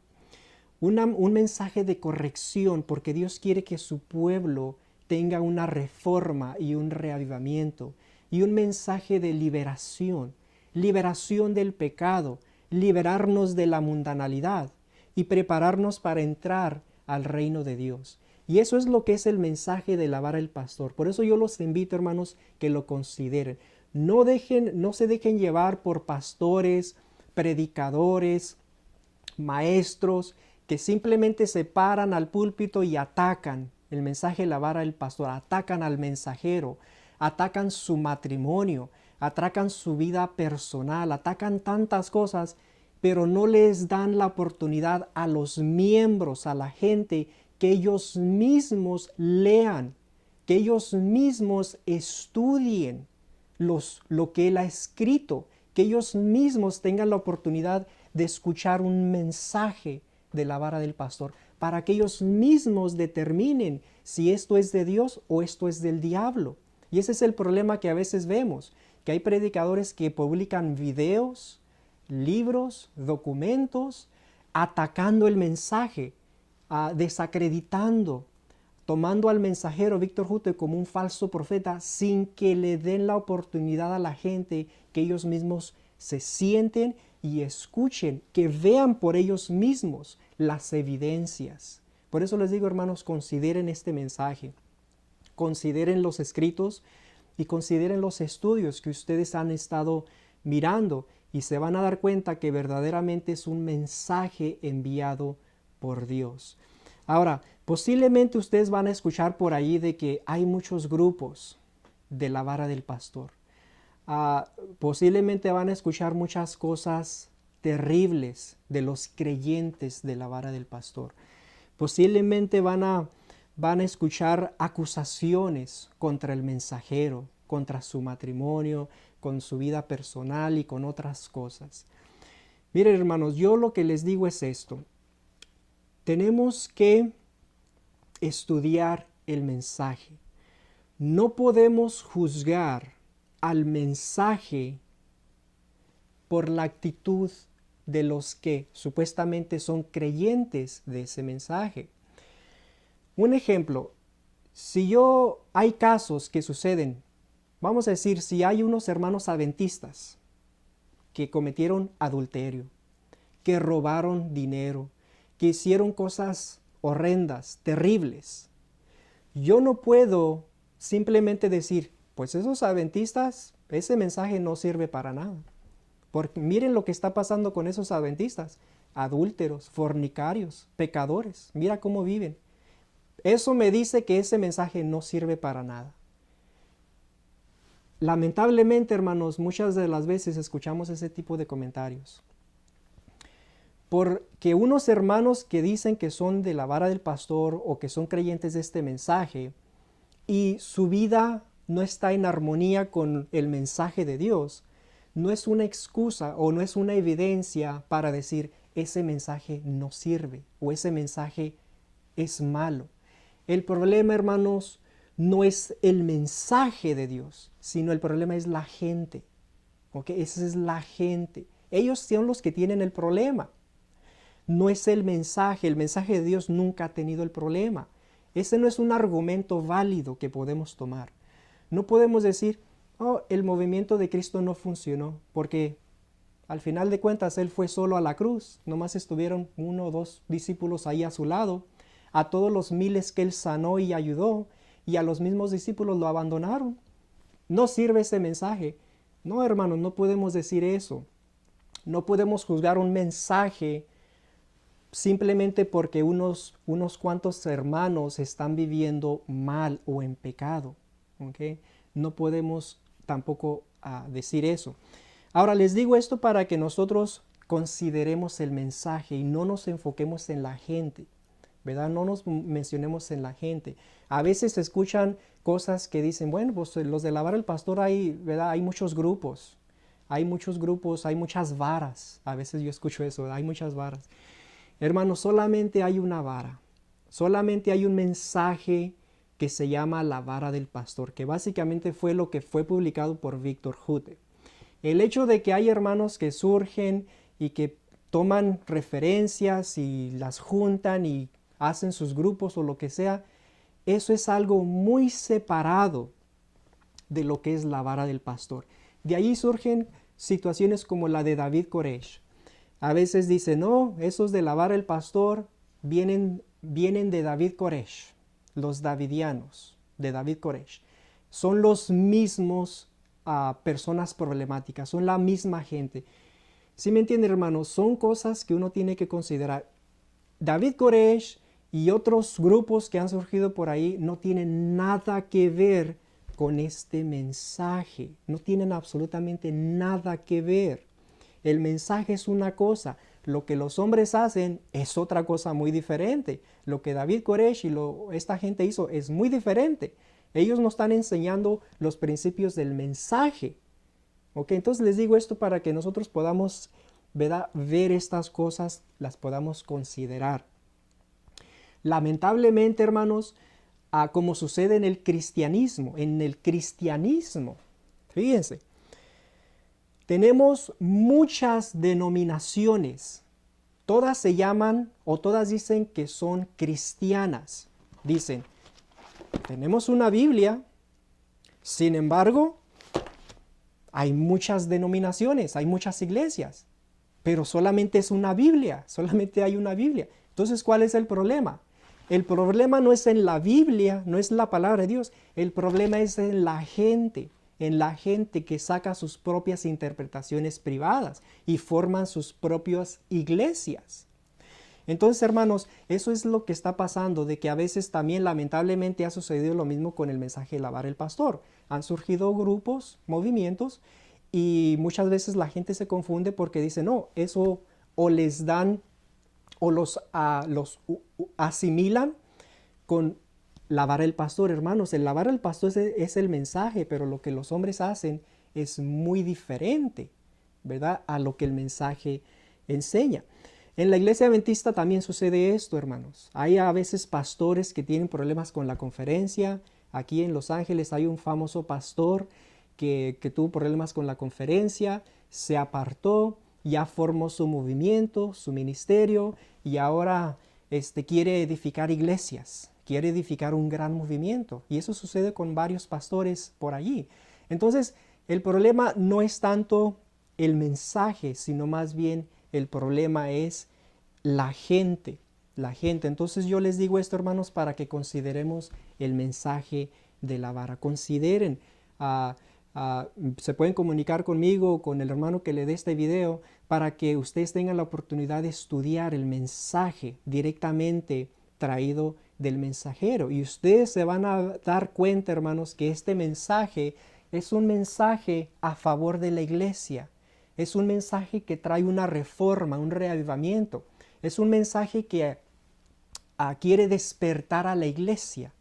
Un mensaje de corrección, porque Dios quiere que su pueblo tenga una reforma y un reavivamiento. Y un mensaje de liberación, liberación del pecado, liberarnos de la mundanalidad y prepararnos para entrar al reino de Dios. Y eso es lo que es el mensaje de la vara del pastor. Por eso yo los invito, hermanos, que lo consideren. No se dejen llevar por pastores, predicadores, maestros, que simplemente se paran al púlpito y atacan el mensaje de la vara del pastor, atacan al mensajero, atacan su matrimonio, atacan su vida personal, atacan tantas cosas, pero no les dan la oportunidad a los miembros, a la gente, que ellos mismos lean que ellos mismos estudien lo que Él ha escrito, que ellos mismos tengan la oportunidad de escuchar un mensaje de la vara del pastor, para que ellos mismos determinen si esto es de Dios o esto es del diablo. Y ese es el problema que a veces vemos, que hay predicadores que publican videos, libros, documentos, atacando el mensaje, desacreditando, tomando al mensajero Víctor Jute como un falso profeta sin que le den la oportunidad a la gente que ellos mismos se sienten y escuchen, que vean por ellos mismos las evidencias. Por eso les digo, hermanos, consideren este mensaje, consideren los escritos y consideren los estudios que ustedes han estado mirando y se van a dar cuenta que verdaderamente es un mensaje enviado por Dios. Ahora, posiblemente ustedes van a escuchar por ahí de que hay muchos grupos de la vara del pastor. Posiblemente van a escuchar muchas cosas terribles de los creyentes de la vara del pastor. Posiblemente van a escuchar acusaciones contra el mensajero, contra su matrimonio, con su vida personal y con otras cosas. Miren, hermanos, yo lo que les digo es esto. Tenemos que estudiar el mensaje. No podemos juzgar al mensaje por la actitud de los que supuestamente son creyentes de ese mensaje. Un ejemplo, hay casos que suceden, vamos a decir, si hay unos hermanos adventistas que cometieron adulterio, que robaron dinero, que hicieron cosas horrendas, terribles, yo no puedo simplemente decir, pues esos adventistas, ese mensaje no sirve para nada. Porque miren lo que está pasando con esos adventistas, adúlteros, fornicarios, pecadores, mira cómo viven. Eso me dice que ese mensaje no sirve para nada. Lamentablemente, hermanos, muchas de las veces escuchamos ese tipo de comentarios. Porque unos hermanos que dicen que son de la vara del pastor o que son creyentes de este mensaje y su vida no está en armonía con el mensaje de Dios, no es una excusa o no es una evidencia para decir ese mensaje no sirve o ese mensaje es malo. El problema, hermanos, no es el mensaje de Dios, sino el problema es la gente. ¿Ok? Esa es la gente. Ellos son los que tienen el problema. No es el mensaje de Dios nunca ha tenido el problema. Ese no es un argumento válido que podemos tomar. No podemos decir, oh, el movimiento de Cristo no funcionó, porque al final de cuentas Él fue solo a la cruz. Nomás estuvieron 1 o 2 discípulos ahí a su lado. A todos los miles que Él sanó y ayudó, y a los mismos discípulos lo abandonaron. No sirve ese mensaje. No, hermanos, no podemos decir eso. No podemos juzgar un mensaje simplemente porque unos cuantos hermanos están viviendo mal o en pecado. ¿Okay? No podemos tampoco decir eso. Ahora les digo esto para que nosotros consideremos el mensaje y no nos enfoquemos en la gente, ¿verdad? No nos mencionemos en la gente. A veces se escuchan cosas que dicen, bueno, pues los de la vara del pastor ¿verdad? Hay muchos grupos, hay muchas varas. A veces yo escucho eso, hay muchas varas. Hermanos, solamente hay una vara, solamente hay un mensaje que se llama la vara del pastor, que básicamente fue lo que fue publicado por Víctor Jute. El hecho de que hay hermanos que surgen y que toman referencias y las juntan y hacen sus grupos o lo que sea, eso es algo muy separado de lo que es la vara del pastor. De ahí surgen situaciones como la de David Koresh. A veces dicen, no, esos de la vara del pastor vienen de David Koresh, los davidianos de David Koresh. Son los mismos personas problemáticas, son la misma gente. ¿Sí me entienden, hermanos? Son cosas que uno tiene que considerar. David Koresh y otros grupos que han surgido por ahí no tienen nada que ver con este mensaje. No tienen absolutamente nada que ver. El mensaje es una cosa. Lo que los hombres hacen es otra cosa muy diferente. Lo que David Koresh y esta gente hizo es muy diferente. Ellos no están enseñando los principios del mensaje. ¿Ok? Entonces les digo esto para que nosotros podamos, ¿verdad?, ver estas cosas, las podamos considerar. Lamentablemente, hermanos, como sucede en el cristianismo, fíjense, tenemos muchas denominaciones. Todas se llaman o todas dicen que son cristianas. Dicen, tenemos una Biblia, sin embargo, hay muchas denominaciones, hay muchas iglesias, pero solamente es una Biblia, solamente hay una Biblia. Entonces, ¿cuál es el problema? El problema no es en la Biblia, no es la palabra de Dios, el problema es en la gente que saca sus propias interpretaciones privadas y forman sus propias iglesias. Entonces, hermanos, eso es lo que está pasando, de que a veces también lamentablemente ha sucedido lo mismo con el mensaje de lavar el pastor. Han surgido grupos, movimientos, y muchas veces la gente se confunde porque dice, no, eso o les dan o los asimilan con lavar el pastor. Hermanos, el lavar el pastor es el mensaje, pero lo que los hombres hacen es muy diferente, ¿verdad?, a lo que el mensaje enseña. En la iglesia adventista también sucede esto, hermanos. Hay a veces pastores que tienen problemas con la conferencia. Aquí en Los Ángeles hay un famoso pastor que tuvo problemas con la conferencia, se apartó, ya formó su movimiento, su ministerio, y ahora quiere edificar iglesias, quiere edificar un gran movimiento. Y eso sucede con varios pastores por allí. Entonces, el problema no es tanto el mensaje, sino más bien el problema es la gente. Entonces yo les digo esto, hermanos, para que consideremos el mensaje de la vara. Consideren, se pueden comunicar conmigo o con el hermano que le dé este video para que ustedes tengan la oportunidad de estudiar el mensaje directamente traído del mensajero. Y ustedes se van a dar cuenta, hermanos, que este mensaje es un mensaje a favor de la iglesia. Es un mensaje que trae una reforma, un reavivamiento. Es un mensaje que quiere despertar a la iglesia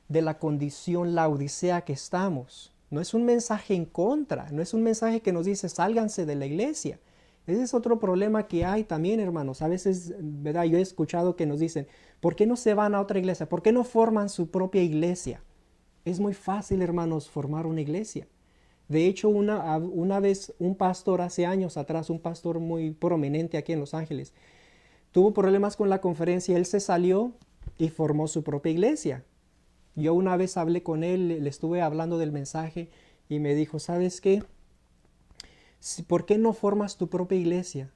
de la condición laodicea que estamos. No es un mensaje en contra, no es un mensaje que nos dice sálganse de la iglesia. Ese es otro problema que hay también, hermanos. A veces, ¿verdad?, yo he escuchado que nos dicen, ¿por qué no se van a otra iglesia? ¿Por qué no forman su propia iglesia? Es muy fácil, hermanos, formar una iglesia. De hecho, una vez un pastor, hace años atrás, un pastor muy prominente aquí en Los Ángeles, tuvo problemas con la conferencia, él se salió y formó su propia iglesia. Yo una vez hablé con él, le estuve hablando del mensaje y me dijo, ¿sabes qué? ¿Por qué no formas tu propia iglesia?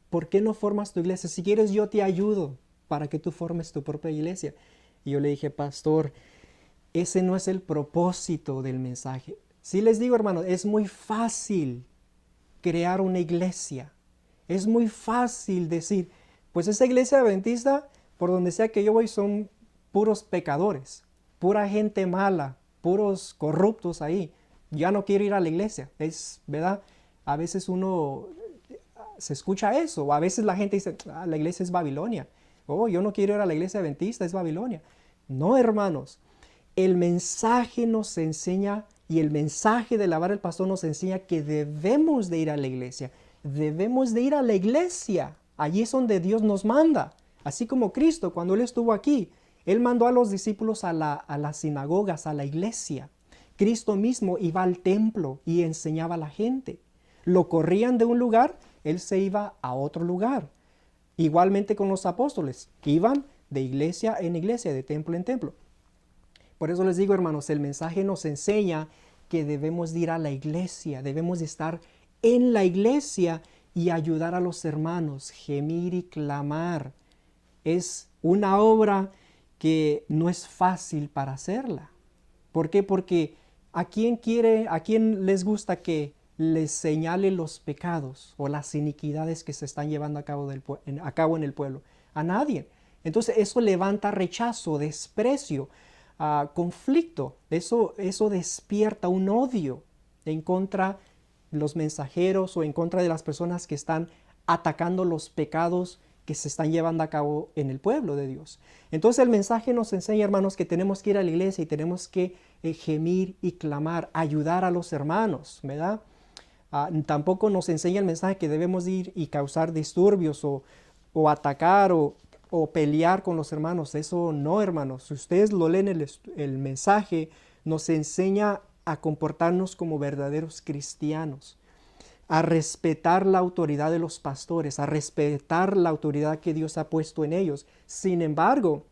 ¿Por qué no formas tu iglesia? Si quieres yo te ayudo para que tú formes tu propia iglesia. Y yo le dije, pastor, ese no es el propósito del mensaje. Sí les digo, hermanos, es muy fácil crear una iglesia. Es muy fácil decir, pues esa iglesia adventista, por donde sea que yo voy, son puros pecadores, pura gente mala, puros corruptos ahí. Ya no quiero ir a la iglesia. Es, ¿verdad? A veces uno se escucha eso, o a veces la gente dice, la iglesia es Babilonia. Oh, yo no quiero ir a la iglesia adventista, es Babilonia. No, hermanos, el mensaje nos enseña, y el mensaje de lavar el pastor nos enseña que debemos de ir a la iglesia. Debemos de ir a la iglesia. Allí es donde Dios nos manda. Así como Cristo, cuando Él estuvo aquí, Él mandó a los discípulos a las sinagogas, a la iglesia. Cristo mismo iba al templo y enseñaba a la gente. Lo corrían de un lugar, Él se iba a otro lugar. Igualmente con los apóstoles, iban de iglesia en iglesia, de templo en templo. Por eso les digo, hermanos, el mensaje nos enseña que debemos de ir a la iglesia, debemos de estar en la iglesia y ayudar a los hermanos, gemir y clamar. Es una obra que no es fácil para hacerla. ¿Por qué? Porque ¿a quién les gusta que les señale los pecados o las iniquidades que se están llevando a cabo en el pueblo? A nadie. Entonces eso levanta rechazo, desprecio, conflicto. Eso despierta un odio en contra de los mensajeros o en contra de las personas que están atacando los pecados que se están llevando a cabo en el pueblo de Dios. Entonces el mensaje nos enseña, hermanos, que tenemos que ir a la iglesia y tenemos que gemir y clamar, ayudar a los hermanos, ¿verdad? Tampoco nos enseña el mensaje que debemos ir y causar disturbios o atacar o pelear con los hermanos. Eso no, hermanos. Si ustedes lo leen, el mensaje nos enseña a comportarnos como verdaderos cristianos, a respetar la autoridad de los pastores, a respetar la autoridad que Dios ha puesto en ellos. Sin embargo,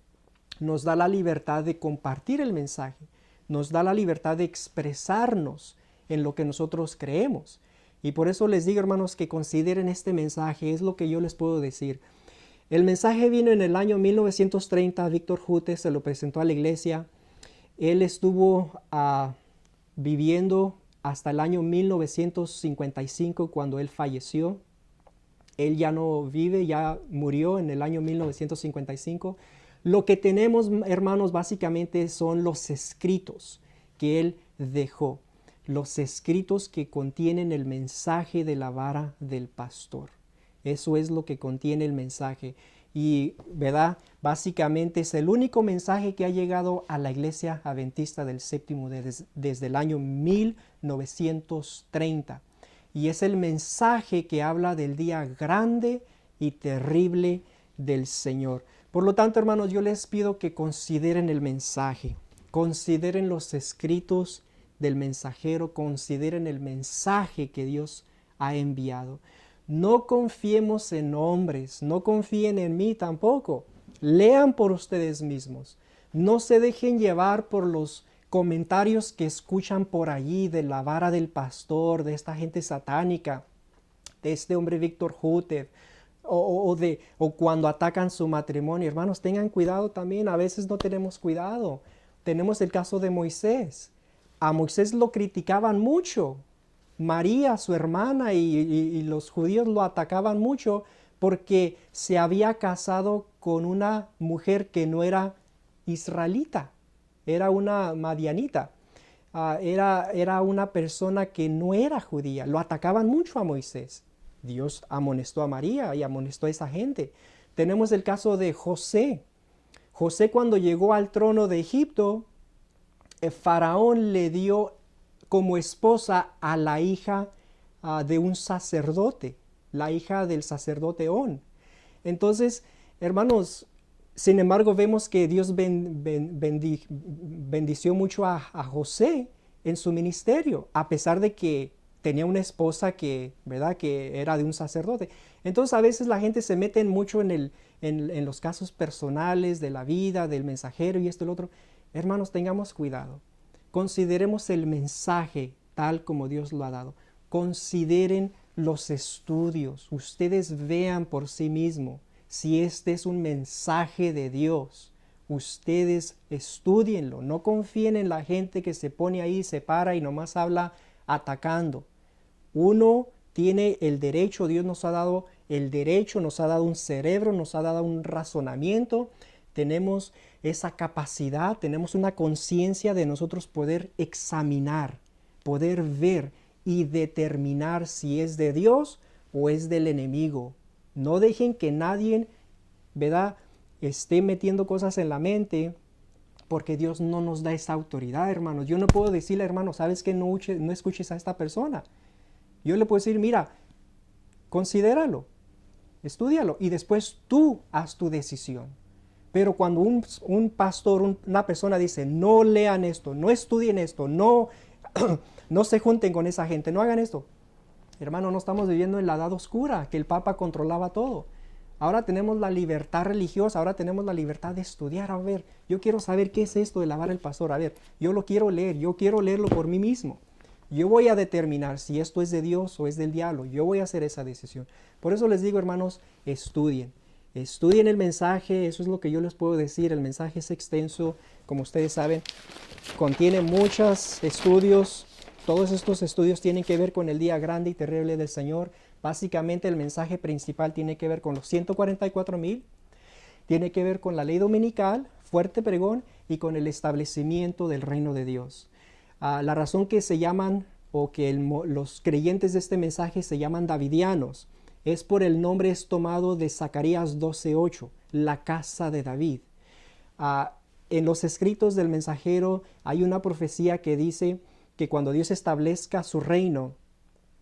nos da la libertad de compartir el mensaje, nos da la libertad de expresarnos en lo que nosotros creemos. Y por eso les digo, hermanos, que consideren este mensaje, es lo que yo les puedo decir. El mensaje vino en el año 1930, Víctor Jute se lo presentó a la iglesia. Él estuvo viviendo hasta el año 1955 cuando él falleció. Él ya no vive, ya murió en el año 1955. Lo que tenemos, hermanos, básicamente son los escritos que él dejó. Los escritos que contienen el mensaje de la vara del pastor. Eso es lo que contiene el mensaje. Y, ¿verdad? Básicamente es el único mensaje que ha llegado a la Iglesia Adventista del Séptimo desde el año 1930. Y es el mensaje que habla del día grande y terrible del Señor. Por lo tanto, hermanos, yo les pido que consideren el mensaje, consideren los escritos del mensajero, consideren el mensaje que Dios ha enviado. No confiemos en hombres, no confíen en mí tampoco. Lean por ustedes mismos. No se dejen llevar por los comentarios que escuchan por allí de la vara del pastor, de esta gente satánica, de este hombre Víctor Jute, o cuando atacan su matrimonio. Hermanos, tengan cuidado también. A veces no tenemos cuidado. Tenemos el caso de Moisés. A Moisés lo criticaban mucho. María, su hermana, y los judíos lo atacaban mucho porque se había casado con una mujer que no era israelita, era una madianita, era una persona que no era judía. Lo atacaban mucho a Moisés. Dios amonestó a María y amonestó a esa gente. Tenemos el caso de José. José, cuando llegó al trono de Egipto, el faraón le dio como esposa a la hija de un sacerdote, la hija del sacerdote On. Entonces, hermanos, sin embargo, vemos que Dios bendició mucho a José en su ministerio, a pesar de que tenía una esposa que, ¿verdad?, que era de un sacerdote. Entonces, a veces la gente se mete mucho en los casos personales de la vida, del mensajero y esto y lo otro. Hermanos, tengamos cuidado. Consideremos el mensaje tal como Dios lo ha dado. Consideren los estudios. Ustedes vean por sí mismos si este es un mensaje de Dios. Ustedes estudienlo. No confíen en la gente que se pone ahí, se para y nomás habla atacando. Uno tiene el derecho, Dios nos ha dado el derecho, nos ha dado un cerebro, nos ha dado un razonamiento. Tenemos esa capacidad, tenemos una conciencia de nosotros poder examinar, poder ver y determinar si es de Dios o es del enemigo. No dejen que nadie, ¿verdad?, esté metiendo cosas en la mente, porque Dios no nos da esa autoridad, hermanos. Yo no puedo decirle, hermano, ¿sabes qué? No escuches a esta persona. Yo le puedo decir, mira, considéralo, estúdialo y después tú haz tu decisión. Pero cuando un pastor, una persona dice, no lean esto, no estudien esto, no, no se junten con esa gente, no hagan esto. Hermano, no estamos viviendo en la edad oscura, que el Papa controlaba todo. Ahora tenemos la libertad religiosa, ahora tenemos la libertad de estudiar. A ver, yo quiero saber qué es esto de la vara del pastor. A ver, yo lo quiero leer, yo quiero leerlo por mí mismo. Yo voy a determinar si esto es de Dios o es del diablo. Yo voy a hacer esa decisión. Por eso les digo, hermanos, estudien. Estudien el mensaje, eso es lo que yo les puedo decir. El mensaje es extenso, como ustedes saben, contiene muchos estudios. Todos estos estudios tienen que ver con el día grande y terrible del Señor. Básicamente el mensaje principal tiene que ver con los 144,000, tiene que ver con la ley dominical, fuerte pregón, y con el establecimiento del reino de Dios. La razón que se llaman, o que los creyentes de este mensaje se llaman davidianos, es por el nombre es tomado de Zacarías 12:8, la casa de David. En los escritos del mensajero hay una profecía que dice que cuando Dios establezca su reino,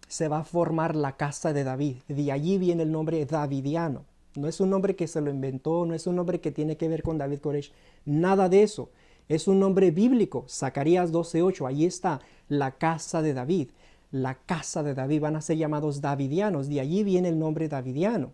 se va a formar la casa de David. De allí viene el nombre davidiano. No es un nombre que se lo inventó, no es un nombre que tiene que ver con David Koresh, nada de eso. Es un nombre bíblico, Zacarías 12:8, ahí está, la casa de David. La casa de David van a ser llamados davidianos, de allí viene el nombre davidiano.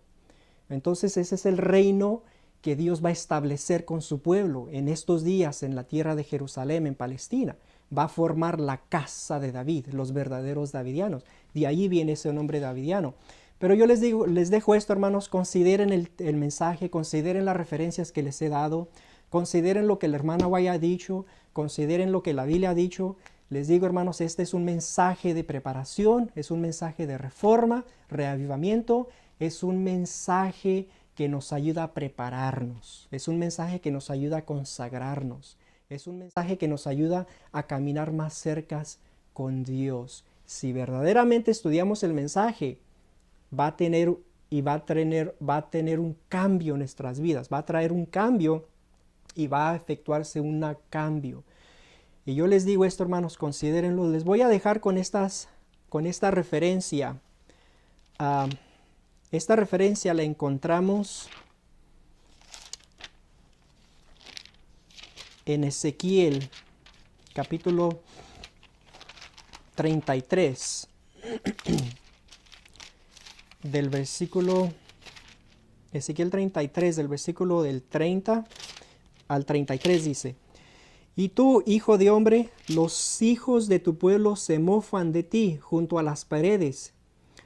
Entonces ese es el reino que Dios va a establecer con su pueblo en estos días en la tierra de Jerusalén, en Palestina. Va a formar la casa de David, los verdaderos davidianos. De ahí viene ese nombre davidiano. Pero yo les digo, les dejo esto, hermanos, consideren el mensaje, consideren las referencias que les he dado, consideren lo que el hermano haya dicho, consideren lo que la Biblia ha dicho. Les digo, hermanos, este es un mensaje de preparación, es un mensaje de reforma, reavivamiento, es un mensaje que nos ayuda a prepararnos, es un mensaje que nos ayuda a consagrarnos, es un mensaje que nos ayuda a caminar más cerca con Dios. Si verdaderamente estudiamos el mensaje, va a tener un cambio en nuestras vidas, va a traer un cambio y va a efectuarse un cambio. Y yo les digo esto, hermanos, considérenlo. Les voy a dejar con esta referencia. Esta referencia la encontramos en Ezequiel, capítulo 33, del versículo, Ezequiel 33, del versículo del 30 al 33 dice: Y tú, hijo de hombre, los hijos de tu pueblo se mofan de ti junto a las paredes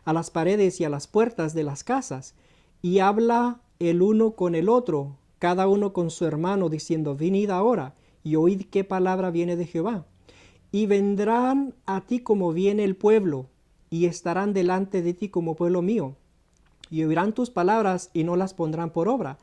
y a las puertas de las casas, y habla el uno con el otro, cada uno con su hermano, diciendo: Venid ahora, y oíd qué palabra viene de Jehová. Y vendrán a ti como viene el pueblo, y estarán delante de ti como pueblo mío, y oirán tus palabras y no las pondrán por obra.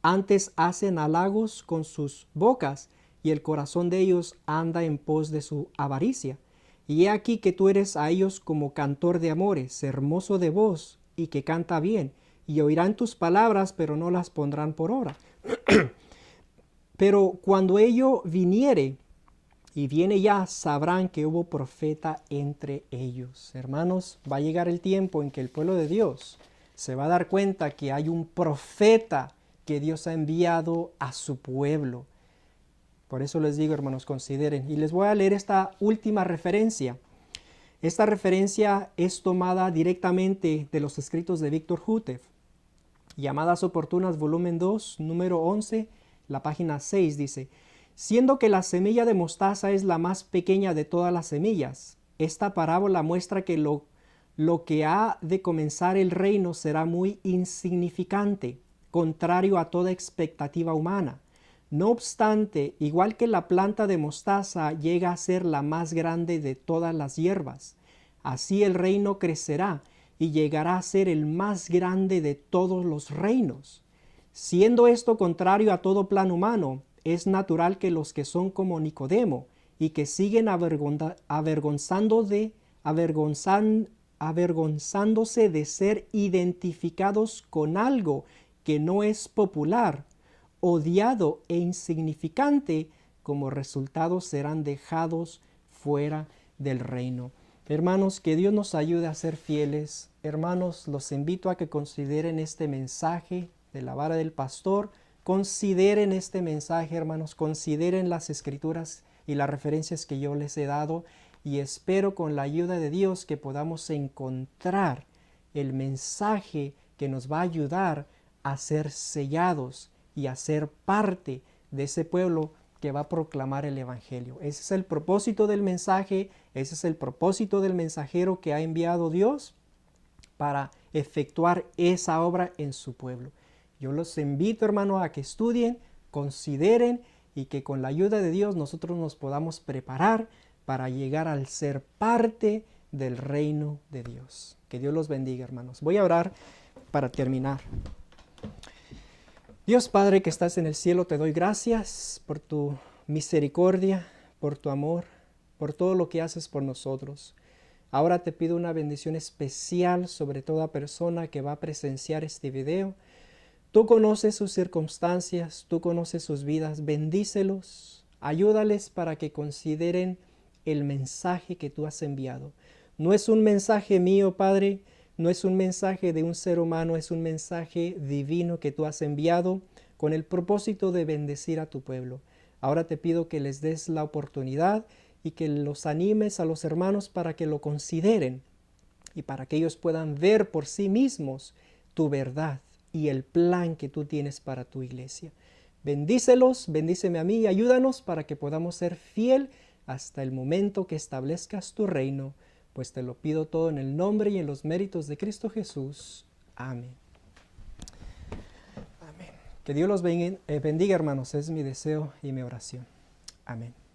Antes hacen halagos con sus bocas, y el corazón de ellos anda en pos de su avaricia. Y he aquí que tú eres a ellos como cantor de amores, hermoso de voz, y que canta bien, y oirán tus palabras, pero no las pondrán por obra. Pero cuando ello viniere, y viene ya, sabrán que hubo profeta entre ellos. Hermanos, va a llegar el tiempo en que el pueblo de Dios se va a dar cuenta que hay un profeta que Dios ha enviado a su pueblo. Por eso les digo, hermanos, consideren. Y les voy a leer esta última referencia. Esta referencia es tomada directamente de los escritos de Víctor Hútef. Llamadas Oportunas, volumen 2, número 11, la página 6, dice: Siendo que la semilla de mostaza es la más pequeña de todas las semillas, esta parábola muestra que lo que ha de comenzar el reino será muy insignificante, contrario a toda expectativa humana. No obstante, igual que la planta de mostaza llega a ser la más grande de todas las hierbas, así el reino crecerá y llegará a ser el más grande de todos los reinos. Siendo esto contrario a todo plan humano, es natural que los que son como Nicodemo y que siguen avergonzándose de ser identificados con algo que no es popular, odiado e insignificante, como resultado serán dejados fuera del reino. Hermanos, que Dios nos ayude a ser fieles. Hermanos, los invito a que consideren este mensaje de la vara del pastor. Consideren este mensaje, hermanos, consideren las escrituras y las referencias que yo les he dado, y espero con la ayuda de Dios que podamos encontrar el mensaje que nos va a ayudar a ser sellados y a ser parte de ese pueblo que va a proclamar el Evangelio. Ese es el propósito del mensaje, ese es el propósito del mensajero que ha enviado Dios para efectuar esa obra en su pueblo. Yo los invito, hermano, a que estudien, consideren, y que con la ayuda de Dios nosotros nos podamos preparar para llegar al ser parte del reino de Dios. Que Dios los bendiga, hermanos. Voy a orar para terminar. Dios Padre que estás en el cielo, te doy gracias por tu misericordia, por tu amor, por todo lo que haces por nosotros. Ahora te pido una bendición especial sobre toda persona que va a presenciar este video. Tú conoces sus circunstancias, tú conoces sus vidas, bendícelos, ayúdales para que consideren el mensaje que tú has enviado. No es un mensaje mío, Padre, no es un mensaje de un ser humano, es un mensaje divino que tú has enviado con el propósito de bendecir a tu pueblo. Ahora te pido que les des la oportunidad y que los animes a los hermanos para que lo consideren y para que ellos puedan ver por sí mismos tu verdad y el plan que tú tienes para tu iglesia. Bendícelos, bendíceme a mí y ayúdanos para que podamos ser fiel hasta el momento que establezcas tu reino, pues te lo pido todo en el nombre y en los méritos de Cristo Jesús. Amén. Amén. Que Dios los bendiga, hermanos, es mi deseo y mi oración. Amén.